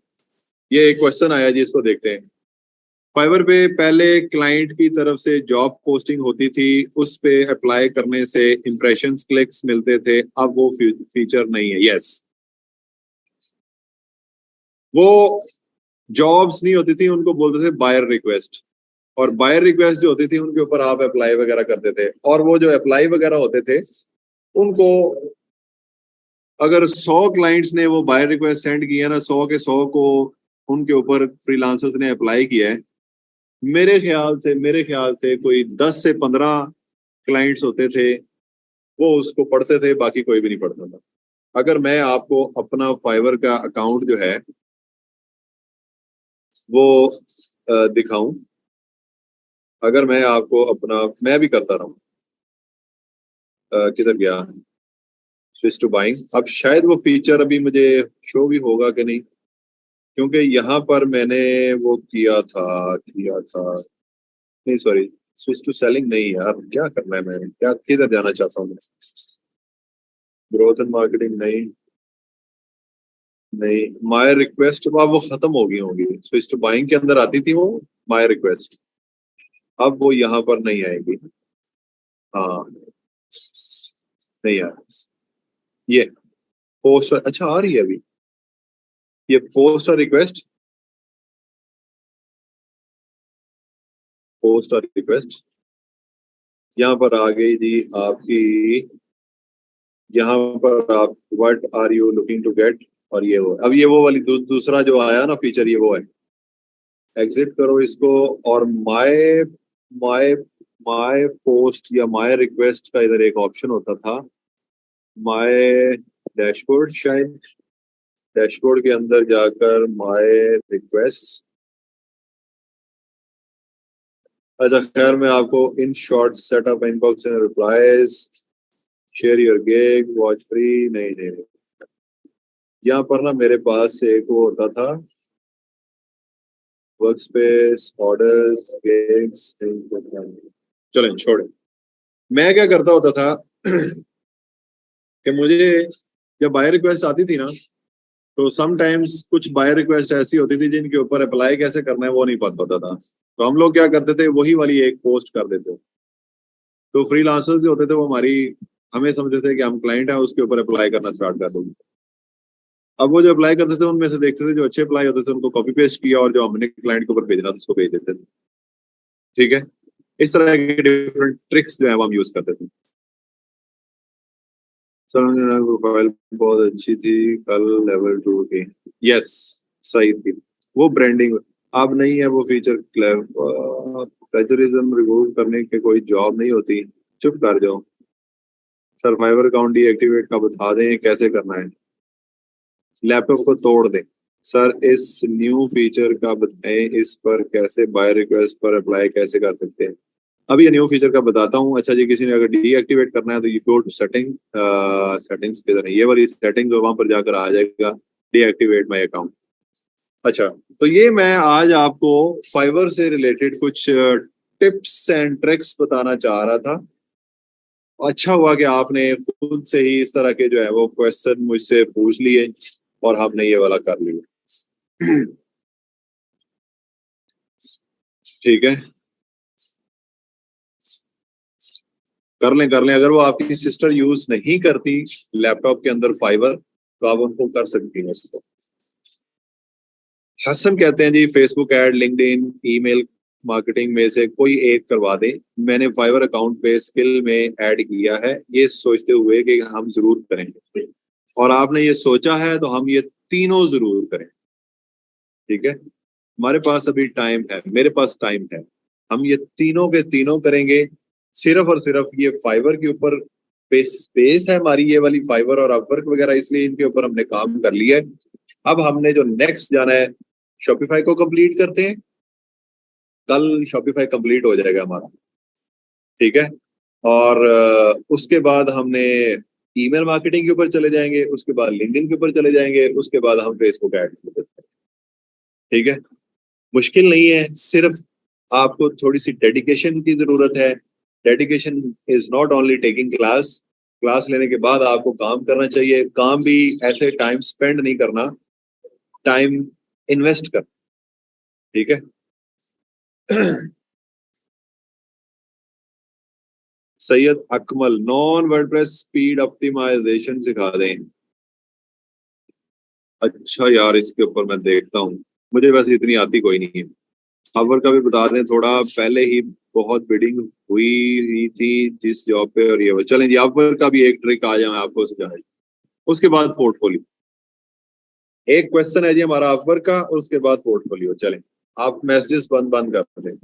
ये एक क्वेश्चन आया जी, इसको देखते हैं। फाइवर पे पहले क्लाइंट की तरफ से जॉब पोस्टिंग होती थी, उस पे अप्लाई करने से इंप्रेशंस क्लिक्स मिलते थे, अब वो फीचर नहीं है। यस, वो जॉब्स नहीं होती थी, उनको बोलते थे बायर रिक्वेस्ट, और बायर रिक्वेस्ट जो होती थी उनके ऊपर आप अप्लाई वगैरह करते थे, और वो जो अप्लाई वगैरह होते थे उनको अगर 100 क्लाइंट्स ने वो बायर रिक्वेस्ट सेंड किया ना, 100 के 100 को उनके ऊपर फ्रीलांसर्स ने अप्लाई किया है, मेरे ख्याल से कोई 10 से 15 क्लाइंट्स होते थे, वो उसको पढ़ते थे, बाकी कोई भी नहीं पढ़ता था। अगर मैं आपको अपना फाइवर का अकाउंट जो है वो दिखाऊं, अगर मैं आपको अपना, मैं भी करता रहा हूँ, किधर गया, स्विच टू बाइंग। अब शायद वो फीचर अभी मुझे शो भी होगा कि नहीं, क्योंकि यहाँ पर मैंने वो किया था नहीं, सॉरी, स्विच टू सेलिंग नहीं यार, क्या करना है मैंने, क्या किधर जाना चाहता हूँ मैं, ग्रोथ एंड मार्केटिंग नहीं, नहीं, माय रिक्वेस्ट, अब वो खत्म हो गई होगी, स्विच टू बाइंग के अंदर आती थी वो माय रिक्वेस्ट, अब वो यहाँ पर नहीं आएगी। हाँ, नहीं यार, ये पोस्ट, अच्छा आ रही है अभी, ये पोस्ट और रिक्वेस्ट, पोस्ट और रिक्वेस्ट यहाँ पर आ गई जी आपकी, यहाँ पर आप what are you looking to get, और ये वो, अब ये वो वाली दूसरा जो आया ना फीचर, ये वो है। एग्जिट करो इसको, और माय माय माय पोस्ट या माय रिक्वेस्ट का इधर एक ऑप्शन होता था, माय डैशबोर्ड, शायद डैशबोर्ड के अंदर जाकर माय रिक्वेस्ट, अच्छा खैर मैं आपको in short setup inbox and replies, share your gig, watch free, नहीं नहीं नहीं, यहाँ पर ना मेरे पास एक वो होता था, वर्क स्पेस, ऑर्डर्स, गिग्स, चलें छोड़े। मैं क्या करता होता था कि मुझे जब बायर रिक्वेस्ट आती थी ना, तो समटाइम्स कुछ बायर रिक्वेस्ट ऐसी होती थी जिनके ऊपर अप्लाई कैसे करना है वो नहीं पता होता था, तो हम लोग क्या करते थे, वही वाली एक पोस्ट कर देते, तो फ्रीलांसर्स जो होते थे वो हमारी, हमें समझते थे कि हम क्लाइंट हैं, उसके ऊपर अप्लाई करना स्टार्ट कर दोगे। अब वो जो अप्लाई करते थे उनमें से देखते थे, जो अच्छे अप्लाई होते थे उनको कॉपी पेस्ट किया, और जो हमने क्लाइंट के ऊपर भेजना था उसको भेज देते थे। ठीक है, इस तरह के डिफरेंट ट्रिक्स जो है वो हम यूज करते थे। सर प्रोफाइल बहुत अच्छी थी कल, लेवल 2 की, यस सही थी, वो ब्रांडिंग अब नहीं है, वो फीचर प्लेजरिज्म रिमूव करने के कोई जॉब नहीं होती, चुप कर जाओ। सर फाइवर अकाउंट डीएक्टिवेट का बता दें कैसे करना है, लैपटॉप को तोड़ दें। सर इस न्यू फीचर का बताएं, इस पर कैसे बाय रिक्वेस्ट पर अप्लाई कैसे कर सकते हैं। अभी ये न्यू फीचर का बताता हूँ। अच्छा जी, किसी ने अगर डीएक्टिवेट करना है तो you go to setting, settings किधर है, ये वाली सेटिंग्स, वहां पर जाकर आ जाएगा डीएक्टिवेट माय अकाउंट। अच्छा, तो ये मैं आज आपको फाइवर से रिलेटेड कुछ टिप्स एंड ट्रिक्स बताना चाह रहा था। अच्छा हुआ कि आपने खुद से ही इस तरह के जो है वो क्वेश्चन मुझसे पूछ लिए, और हमने ये वाला कर लिया। ठीक है, कर लें। अगर वो आपकी सिस्टर यूज नहीं करती लैपटॉप के अंदर फाइबर, तो आप उनको कर सकती हैं उसको। हसन कहते हैं ji, Facebook ad, LinkedIn, email marketing में से कोई एक करवा दें। मैंने फाइवर अकाउंट पे स्किल में ऐड किया है, ये सोचते हुए कि हम जरूर करेंगे, और आपने ये सोचा है तो हम ये तीनों जरूर करें। ठीक है, हमारे पास अभी टाइम है, मेरे पास टाइम है, हम ये तीनों के तीनों करेंगे। सिर्फ और सिर्फ ये फाइवर के ऊपर बेस है हमारी, ये वाली फाइवर और अपवर्क वगैरह, इसलिए इनके ऊपर हमने काम कर लिया है। अब हमने जो नेक्स्ट जाना है, शॉपिफाई को कंप्लीट करते हैं, कल शॉपिफाई कंप्लीट हो जाएगा हमारा। ठीक है, और उसके बाद हमने ईमेल मार्केटिंग के ऊपर चले जाएंगे, उसके बाद लिंक्डइन के ऊपर चले जाएंगे, उसके बाद हम फेसबुक ऐड। ठीक है, मुश्किल नहीं है, सिर्फ आपको थोड़ी सी डेडिकेशन की जरूरत है। Dedication is not only taking class, class लेने के बाद आपको काम करना चाहिए। काम भी ऐसे टाइम स्पेंड नहीं करना, टाइम इन्वेस्ट कर, ठीक है। Syed Akmal, non WordPress speed optimisation सिखा दें। अच्छा यार, इसके ऊपर मैं देखता हूँ, मुझे वैसे इतनी आती कोई नहीं है। अवर का भी बता दें, थोड़ा पहले ही बहुत बिडिंग हुई थी जिस जॉब पे, और ये चलें जी, अवर का भी एक ट्रिक आ जाए आपको सिखाए। उसके बाद पोर्टफोलियो, एक क्वेश्चन है जी हमारा अवर का, और उसके बाद पोर्टफोलियो। चलें, आप मैसेजेस बंद बंद कर दें।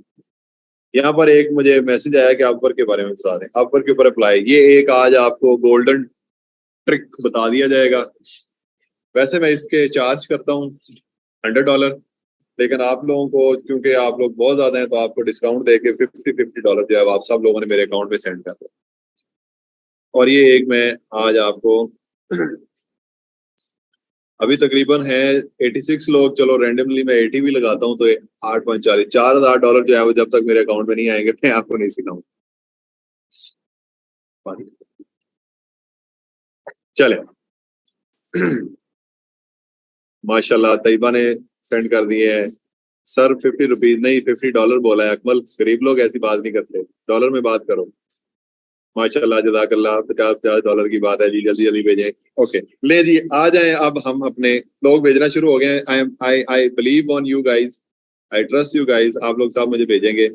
यहाँ पर एक मुझे मैसेज आया कि अपवर के बारे में बता दें, अपवर के ऊपर अप्लाई। ये एक आज आपको गोल्डन ट्रिक बता दिया जाएगा। वैसे मैं इसके चार्ज करता हूँ $100, लेकिन आप लोगों को क्योंकि आप लोग बहुत ज्यादा हैं तो आपको डिस्काउंट देके $50 जो है आप सब लोगों ने मेरे अकाउंट में सेंड कर दिया। और ये एक मैं आज आपको अभी तकरीबन है 86 लोग, चलो रैंडमली मैं 80 भी लगाता हूँ तो 8 × 4 $4000 जो है वो जब तक मेरे अकाउंट में नहीं आएंगे मैं आपको नहीं सिखाऊंगा। चले माशाल्लाह तैयबा ने सेंड कर दिए हैं। सर ₹50 नहीं, $50 बोला है अकमल। गरीब लोग ऐसी बात नहीं करते, डॉलर में बात करो। माशाल्लाह जज़ाकल्लाह, $50 की बात है जी, जल्दी जल्दी भेजें। ओके ले जी, आ जाएं अब हम अपने, लोग भेजना शुरू हो गए हैं। I believe on you guys, I trust you guys. आप लोग सब मुझे भेजेंगे।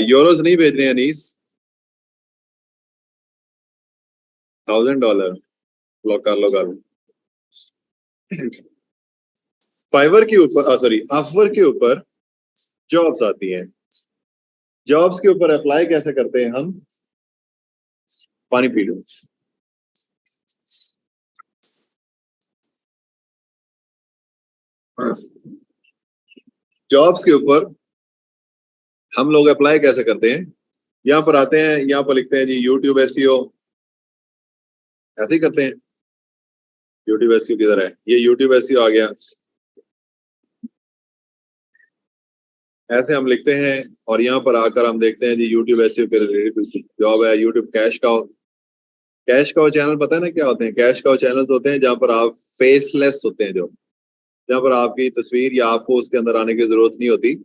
यूरोज नहीं भेज रहे हैं अनीस, $1000 लो कर लो कर। फाइवर के ऊपर, सॉरी अपवर के ऊपर जॉब्स आती हैं। जॉब्स के ऊपर अप्लाई कैसे करते हैं हम? पानी पी लो। जॉब्स के ऊपर हम लोग अप्लाई कैसे करते हैं? यहाँ पर आते हैं, यहाँ पर लिखते हैं जी यूट्यूब एसईओ, ऐसे ही करते हैं। यूट्यूब एसईओ किधर है? ये यूट्यूब एसईओ आ गया। ऐसे हम लिखते हैं और यहाँ पर आकर हम देखते हैं जी यूट्यूब एसईओ के रिलेटेड जॉब है। YouTube cash cow, cash cow channel पता है ना क्या होते हैं? कैश काउ चैनल होते हैं जहाँ पर आप फेसलेस होते हैं, जो जहाँ पर आपकी तस्वीर या आपको उसके अंदर आने की जरूरत नहीं होती।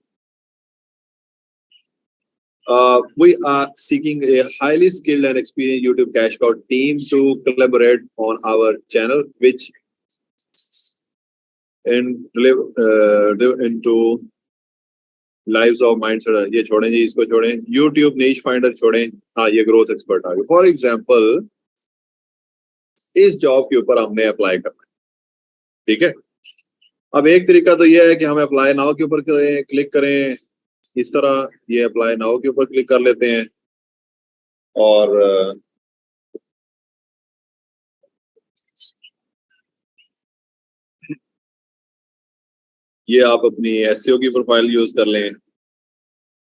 We are seeking a highly skilled and experienced YouTube Cash Cow team to collaborate on our channel, which into lives of mindset। ये छोड़ें जी, इसको छोड़ें। YouTube niche finder छोड़ें। हाँ, ये ग्रोथ एक्सपर्ट आ गया। फॉर एग्जाम्पल इस जॉब के ऊपर हमने अप्लाई करना है, ठीक है। अब एक तरीका तो ये है कि हम अप्लाई नाउ के ऊपर करें, क्लिक करें इस तरह। ये अप्लाई नाउ के ऊपर क्लिक कर लेते हैं और ये आप अपनी एसईओ की प्रोफाइल यूज कर लें।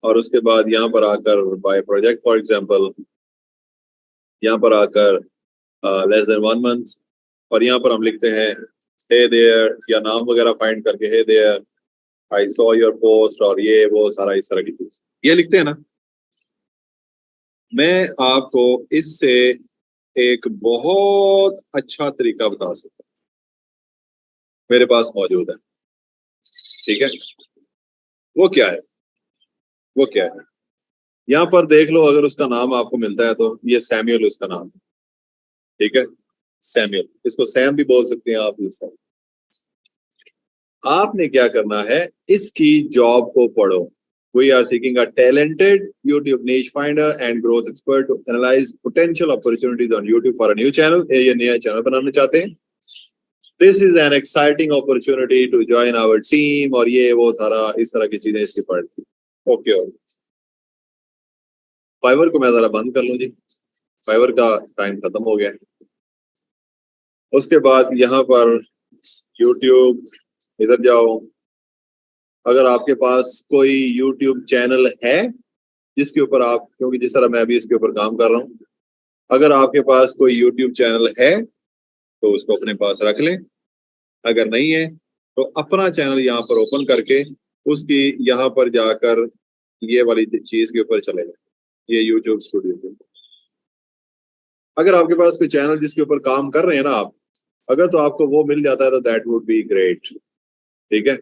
और उसके बाद यहाँ पर आकर बाय प्रोजेक्ट, फॉर एग्जांपल यहाँ पर आकर लेस देन 1 मंथ, और यहाँ पर हम लिखते हैं हे देयर, या नाम वगैरह फाइंड करके hey there I saw your post, और ये वो सारा इस तरह की चीज ये लिखते हैं ना। मैं आपको इससे एक बहुत अच्छा तरीका बता सकता हूँ, मेरे पास मौजूद है, ठीक है। वो क्या है? वो क्या है? यहाँ पर देख लो, अगर उसका नाम आपको मिलता है तो ये सैमुअल उसका नाम है, ठीक है। सैमुअल, इसको सैम भी बोल सकते हैं आप। इस तरह आपने क्या करना है, इसकी जॉब को पढ़ो। We are seeking a talented YouTube niche finder and growth expert to analyze potential opportunities on YouTube for a new channel। ये नया चैनल बनाना चाहते हैं। This is an exciting opportunity to join our team, और ये वो सारा इस तरह की चीजें इसकी पढ़ती। ओके, और फाइवर को मैं जरा बंद कर लूं जी, फाइवर का टाइम खत्म हो गया। उसके बाद यहाँ पर YouTube, इधर जाओ। अगर आपके पास कोई YouTube चैनल है जिसके ऊपर आप, क्योंकि जिस तरह मैं भी इसके ऊपर काम कर रहा हूँ, अगर आपके पास कोई YouTube चैनल है तो उसको अपने पास रख लें। अगर नहीं है तो अपना चैनल यहाँ पर ओपन करके उसकी यहाँ पर जाकर ये वाली चीज के ऊपर चले जाए, ये यूट्यूब स्टूडियो के। अगर आपके पास कोई चैनल जिसके ऊपर काम कर रहे हैं ना आप, अगर तो आपको वो मिल जाता है तो दैट वुड बी ग्रेट। ठीक है,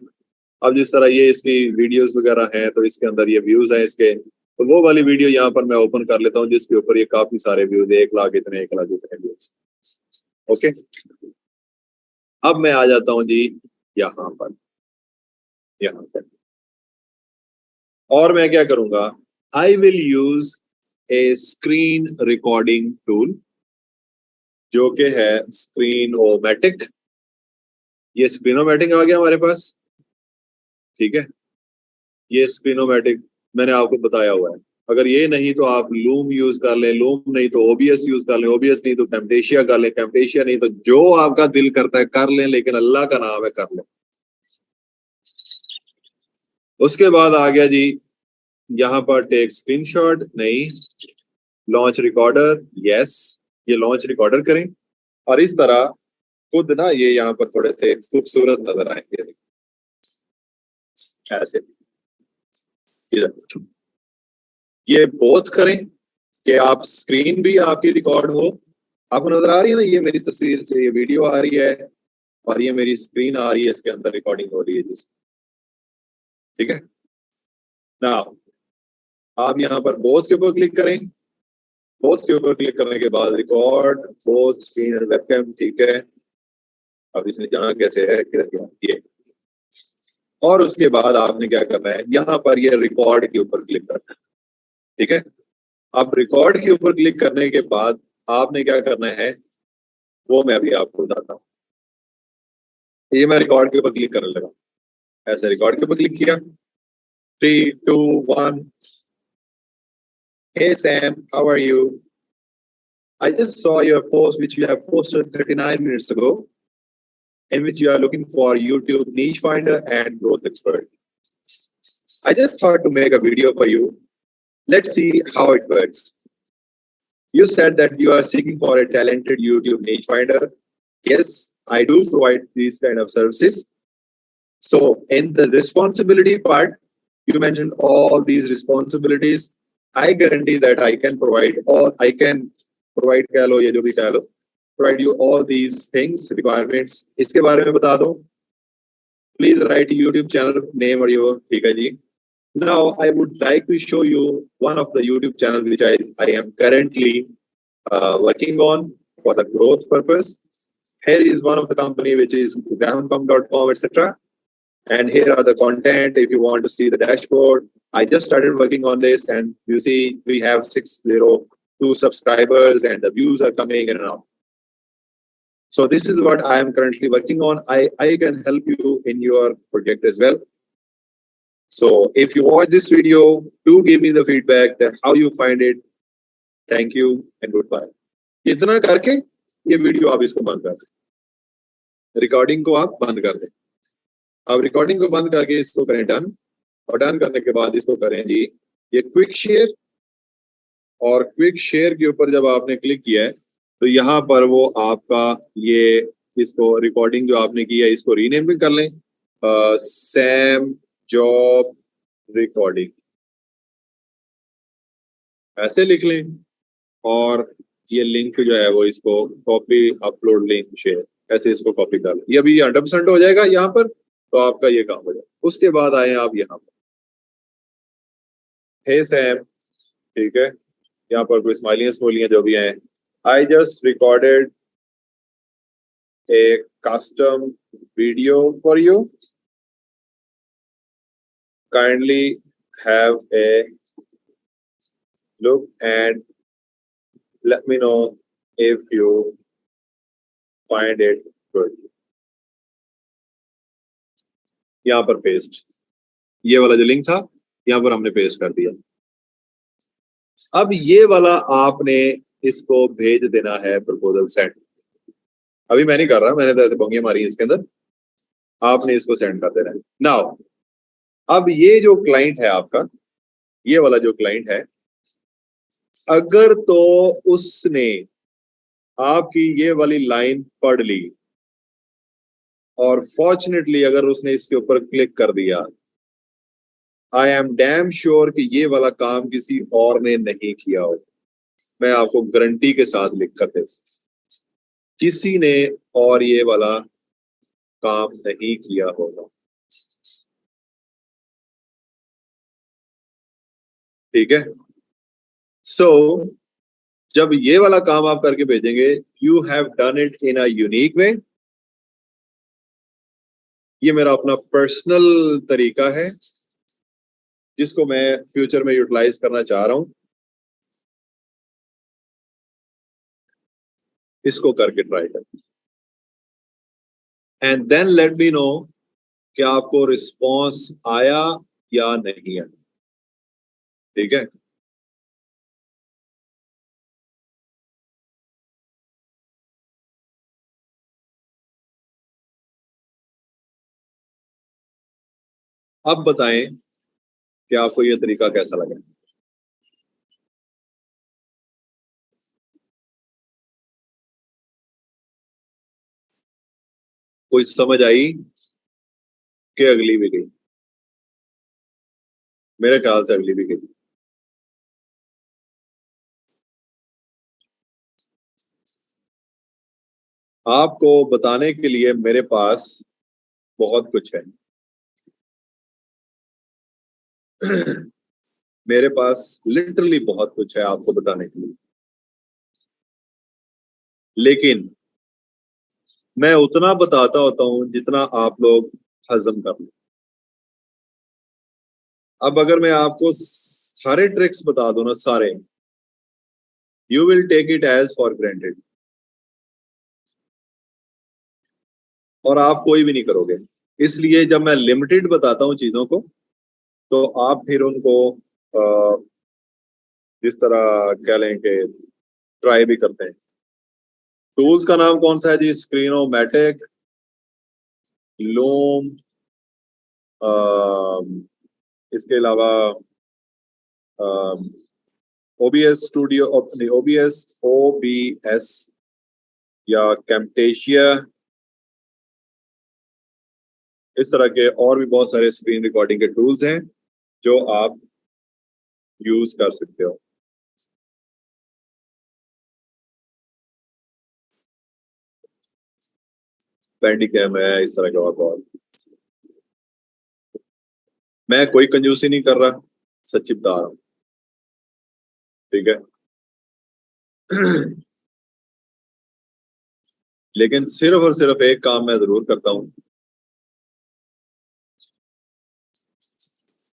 अब जिस तरह ये इसकी वीडियोस वगैरह हैं तो इसके अंदर ये व्यूज हैं इसके, तो वो वाली वीडियो यहाँ पर मैं ओपन कर लेता हूँ जिसके ऊपर ये काफी सारे व्यूज, 1 लाख इतने, 1 लाख इतने व्यूज। ओके, अब मैं आ जाता हूँ जी यहाँ पर, यहाँ पर, और मैं क्या करूंगा, I will use A screen recording tool जो कि है स्क्रीनोमैटिक। ये स्क्रीनोमैटिक आ गया हमारे पास। ठीक है, ये स्क्रीनोमैटिक मैंने आपको बताया हुआ है। अगर ये नहीं तो आप लूम यूज कर लें, लूम नहीं तो ओबीएस यूज कर लें, ओबीएस नहीं तो कैम्टेशिया कर लें, कैम्टेशिया नहीं तो जो आपका दिल करता है कर लें, लेकिन अल्लाह का नाम है कर लें। उसके बाद आ गया जी यहाँ पर टेक स्क्रीनशॉट, नहीं, लॉन्च रिकॉर्डर, यस, ये लॉन्च रिकॉर्डर करें और इस तरह खुद ना ये यहाँ पर थोड़े से खूबसूरत नजर आएंगे ऐसे। ये बोथ करें कि आप स्क्रीन भी आपकी रिकॉर्ड हो, आपको नजर आ रही है ना ये मेरी तस्वीर से ये वीडियो आ रही है और ये मेरी स्क्रीन आ रही है, इसके अंदर रिकॉर्डिंग हो रही है जिस। ठीक है ना, आप यहाँ पर बोथ के ऊपर क्लिक करें, बोथ के ऊपर क्लिक करने के बाद record both screen and webcam. ठीक है, अब इसमें जाना कैसे है, ये, और उसके बाद आपने क्या करना है, यहाँ पर ये रिकॉर्ड के ऊपर क्लिक करना है। ठीक है, अब रिकॉर्ड के ऊपर क्लिक करने के बाद आपने क्या करना है वो मैं अभी आपको बताता हूँ। ये मैं रिकॉर्ड के ऊपर क्लिक करने लगा, ऐसे रिकॉर्ड के ऊपर क्लिक किया, 3, 2, 1। Hey Sam, how are you? I just saw your post which you have posted 39 minutes ago, in which you are looking for YouTube niche finder and growth expert. I just thought to make a video for you. Let's see how it works. You said that you are seeking for a talented YouTube niche finder. Yes, I do provide these kind of services. So in the responsibility part, you mentioned all these responsibilities. I guarantee that I can provide कह लो, ये जो भी कह लो, provide you all these things, requirements. इसके बारे में बता दो. Please write YouTube channel name or your, ठीक है जी. Now I would like to show you one of the YouTube channel which I am currently working on for the growth purpose. Here is one of the company which is grahampump.com, etc. And here are the content if you want to see the dashboard. I just started working on this and you see we have 602 subscribers and the views are coming in and out. So this is what I am currently working on. I can help you in your project as well. So if you watch this video, do give me the feedback that how you find it. Thank you and goodbye. इतना करके ये video आप इसको बंद कर दें, recording को आप बंद कर दें। अब रिकॉर्डिंग को बंद करके इसको करें डन, और डन करने के बाद इसको करें जी ये क्विक शेयर, और क्विक शेयर के ऊपर जब आपने क्लिक किया है तो यहाँ पर वो आपका ये इसको रिकॉर्डिंग जो आपने की है इसको रीनेम भी कर लें, सैम जॉब रिकॉर्डिंग ऐसे लिख लें, और ये लिंक जो है वो इसको कॉपी अपलोड लिंक शेयर ऐसे इसको कॉपी कर लें। ये अभी 100% हो जाएगा यहाँ पर, तो आपका ये काम हो जाएगा। उसके बाद आए आप यहाँ पर, हे सैम, ठीक है, यहाँ पर कोई स्माइलियां स्मोलियां जो भी हैं, I just recorded A custom video for you, kindly have a look and let me know if you find it good. यहाँ पर पेस्ट, ये वाला जो लिंक था यहाँ पर हमने पेस्ट कर दिया। अब ये वाला आपने इसको भेज देना है प्रपोजल सेंड। अभी मैं नहीं कर रहा, मैंने तो ऐसे बोंगे मारी इसके अंदर, आपने इसको सेंड कर देना है। नाउ अब ये जो क्लाइंट है आपका, ये वाला जो क्लाइंट है, अगर तो उसने आपकी ये वाली लाइन पढ़ ली और फॉर्चुनेटली अगर उसने इसके ऊपर क्लिक कर दिया आई एम डैम श्योर कि ये वाला काम किसी और ने नहीं किया हो। मैं आपको गारंटी के साथ लिख कर दे, किसी ने और ये वाला काम नहीं किया होगा। ठीक है। सो जब ये वाला काम आप करके भेजेंगे, you have done it in a unique way. ये मेरा अपना पर्सनल तरीका है जिसको मैं फ्यूचर में यूटिलाइज करना चाह रहा हूं। इसको करके ट्राई कर, and then let me know कि आपको रिस्पॉन्स आया या नहीं आया। ठीक है। अब बताएं कि आपको ये तरीका कैसा लगा। कोई समझ आई कि अगली भी गई? मेरे ख्याल से अगली भी गई। आपको बताने के लिए मेरे पास बहुत कुछ है। मेरे पास लिटरली बहुत कुछ है आपको बताने के लिए, लेकिन मैं उतना बताता होता हूं जितना आप लोग हजम कर लें। अब अगर मैं आपको सारे ट्रिक्स बता दूं ना, सारे, you will take it as for granted, और आप कोई भी नहीं करोगे। इसलिए जब मैं लिमिटेड बताता हूं चीजों को, तो आप फिर उनको जिस तरह कह लें कि ट्राई भी करते हैं। टूल्स का नाम कौन सा है जी? स्क्रीनोमैटिक, लूम, इसके अलावा ओबीएस स्टूडियो, ओबीएस, ओबीएस या कैम्टेशिया, इस तरह के और भी बहुत सारे स्क्रीन रिकॉर्डिंग के टूल्स हैं जो आप यूज कर सकते हो। बैंडिकैम है, इस तरह के और बहुत। मैं कोई कंजूसी नहीं कर रहा, सच्ची बता रहा हूँ। ठीक है। लेकिन सिर्फ और सिर्फ एक काम मैं जरूर करता हूँ।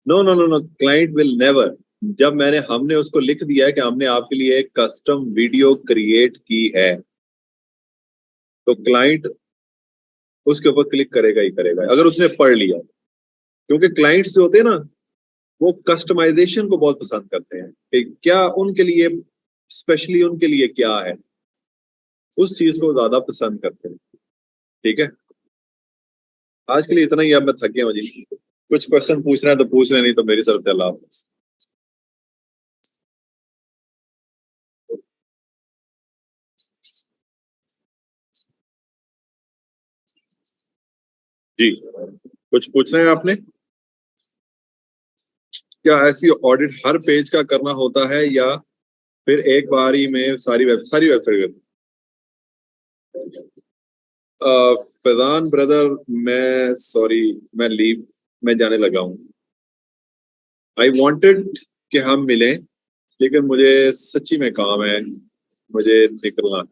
No no no no, client will never. जब हमने उसको लिख दिया है कि हमने आपके लिए एक कस्टम वीडियो क्रिएट की है, तो क्लाइंट उसके ऊपर क्लिक करेगा ही करेगा अगर उसने पढ़ लिया। क्योंकि क्लाइंट्स जो होते हैं ना, वो कस्टमाइजेशन को बहुत पसंद करते हैं कि क्या उनके लिए, स्पेशली उनके लिए क्या है, उस चीज को ज्यादा पसंद करते हैं। ठीक है। आज के लिए इतना ही। अब मैं थक गया हूँ जी। कुछ क्वेश्चन पूछ रहे हैं तो पूछ रहे, नहीं तो मेरी तरफ से अल्लाह हाफ़िज़। जी, कुछ पूछ रहे हैं आपने? क्या ऐसी ऑडिट हर पेज का करना होता है या फिर एक बार ही में सारी वेबसाइट? फैजान ब्रदर, मैं सॉरी, मैं लीव में जाने लगा हूँ। आई वांटेड कि हम मिलें, लेकिन मुझे सच्ची में काम है, मुझे निकलना।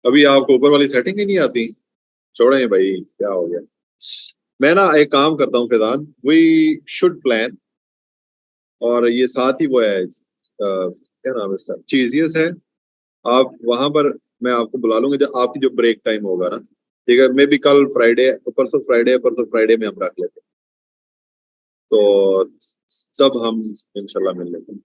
अभी आपको ऊपर वाली सेटिंग ही नहीं आती? छोड़ें भाई, क्या हो गया। मैं ना एक काम करता हूँ फैजान, वी शुड प्लान। और ये साथ ही वो है, क्या नाम है इसका, चीजियस है। आप वहां पर, मैं आपको बुला लूंगा जब आपकी जो ब्रेक टाइम होगा ना। ठीक है। मे बी कल फ्राइडे, परसों फ्राइडे में हम रख लेते हैं, तो तब हम इंशाल्लाह मिल लेते हैं।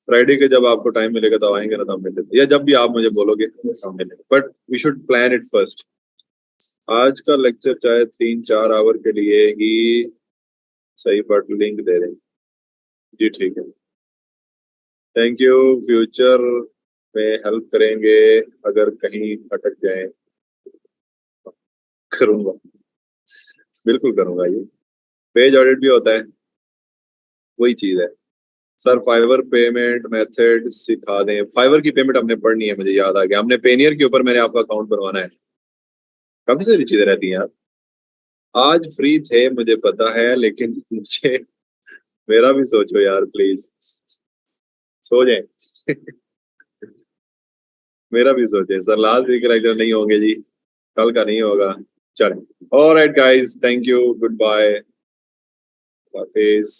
फ्राइडे के जब आपको टाइम मिलेगा तो आएंगे ना, तब मिल लेते हैं, या जब भी आप मुझे बोलोगे हम मिलेंगे, but we should plan it first. आज का लेक्चर चाहे 3-4 आवर के लिए ही सही, बट लिंक दे दें। जी ठीक है। Thank you. फ्यूचर में हेल्प करेंगे अगर कहीं अटक जाए। करूंगा, बिल्कुल करूंगा। ये पेज ऑडिट भी होता है, वही चीज है सर। फाइवर पेमेंट मेथड सिखा दें। फाइवर की पेमेंट हमने पढ़नी है, मुझे याद आ गया, हमने पेनियर के ऊपर मैंने आपका अकाउंट बनवाना है। काफी सारी चीजें रहती हैं यार। आज फ्री थे मुझे पता है, लेकिन मुझे मेरा भी सोचो यार प्लीज, सो जाए। मेरा भी सोचे सर, लास्ट वीक लेक्चर नहीं होंगे जी, कल का नहीं होगा। चले, alright guys, thank you, goodbye, Hafiz.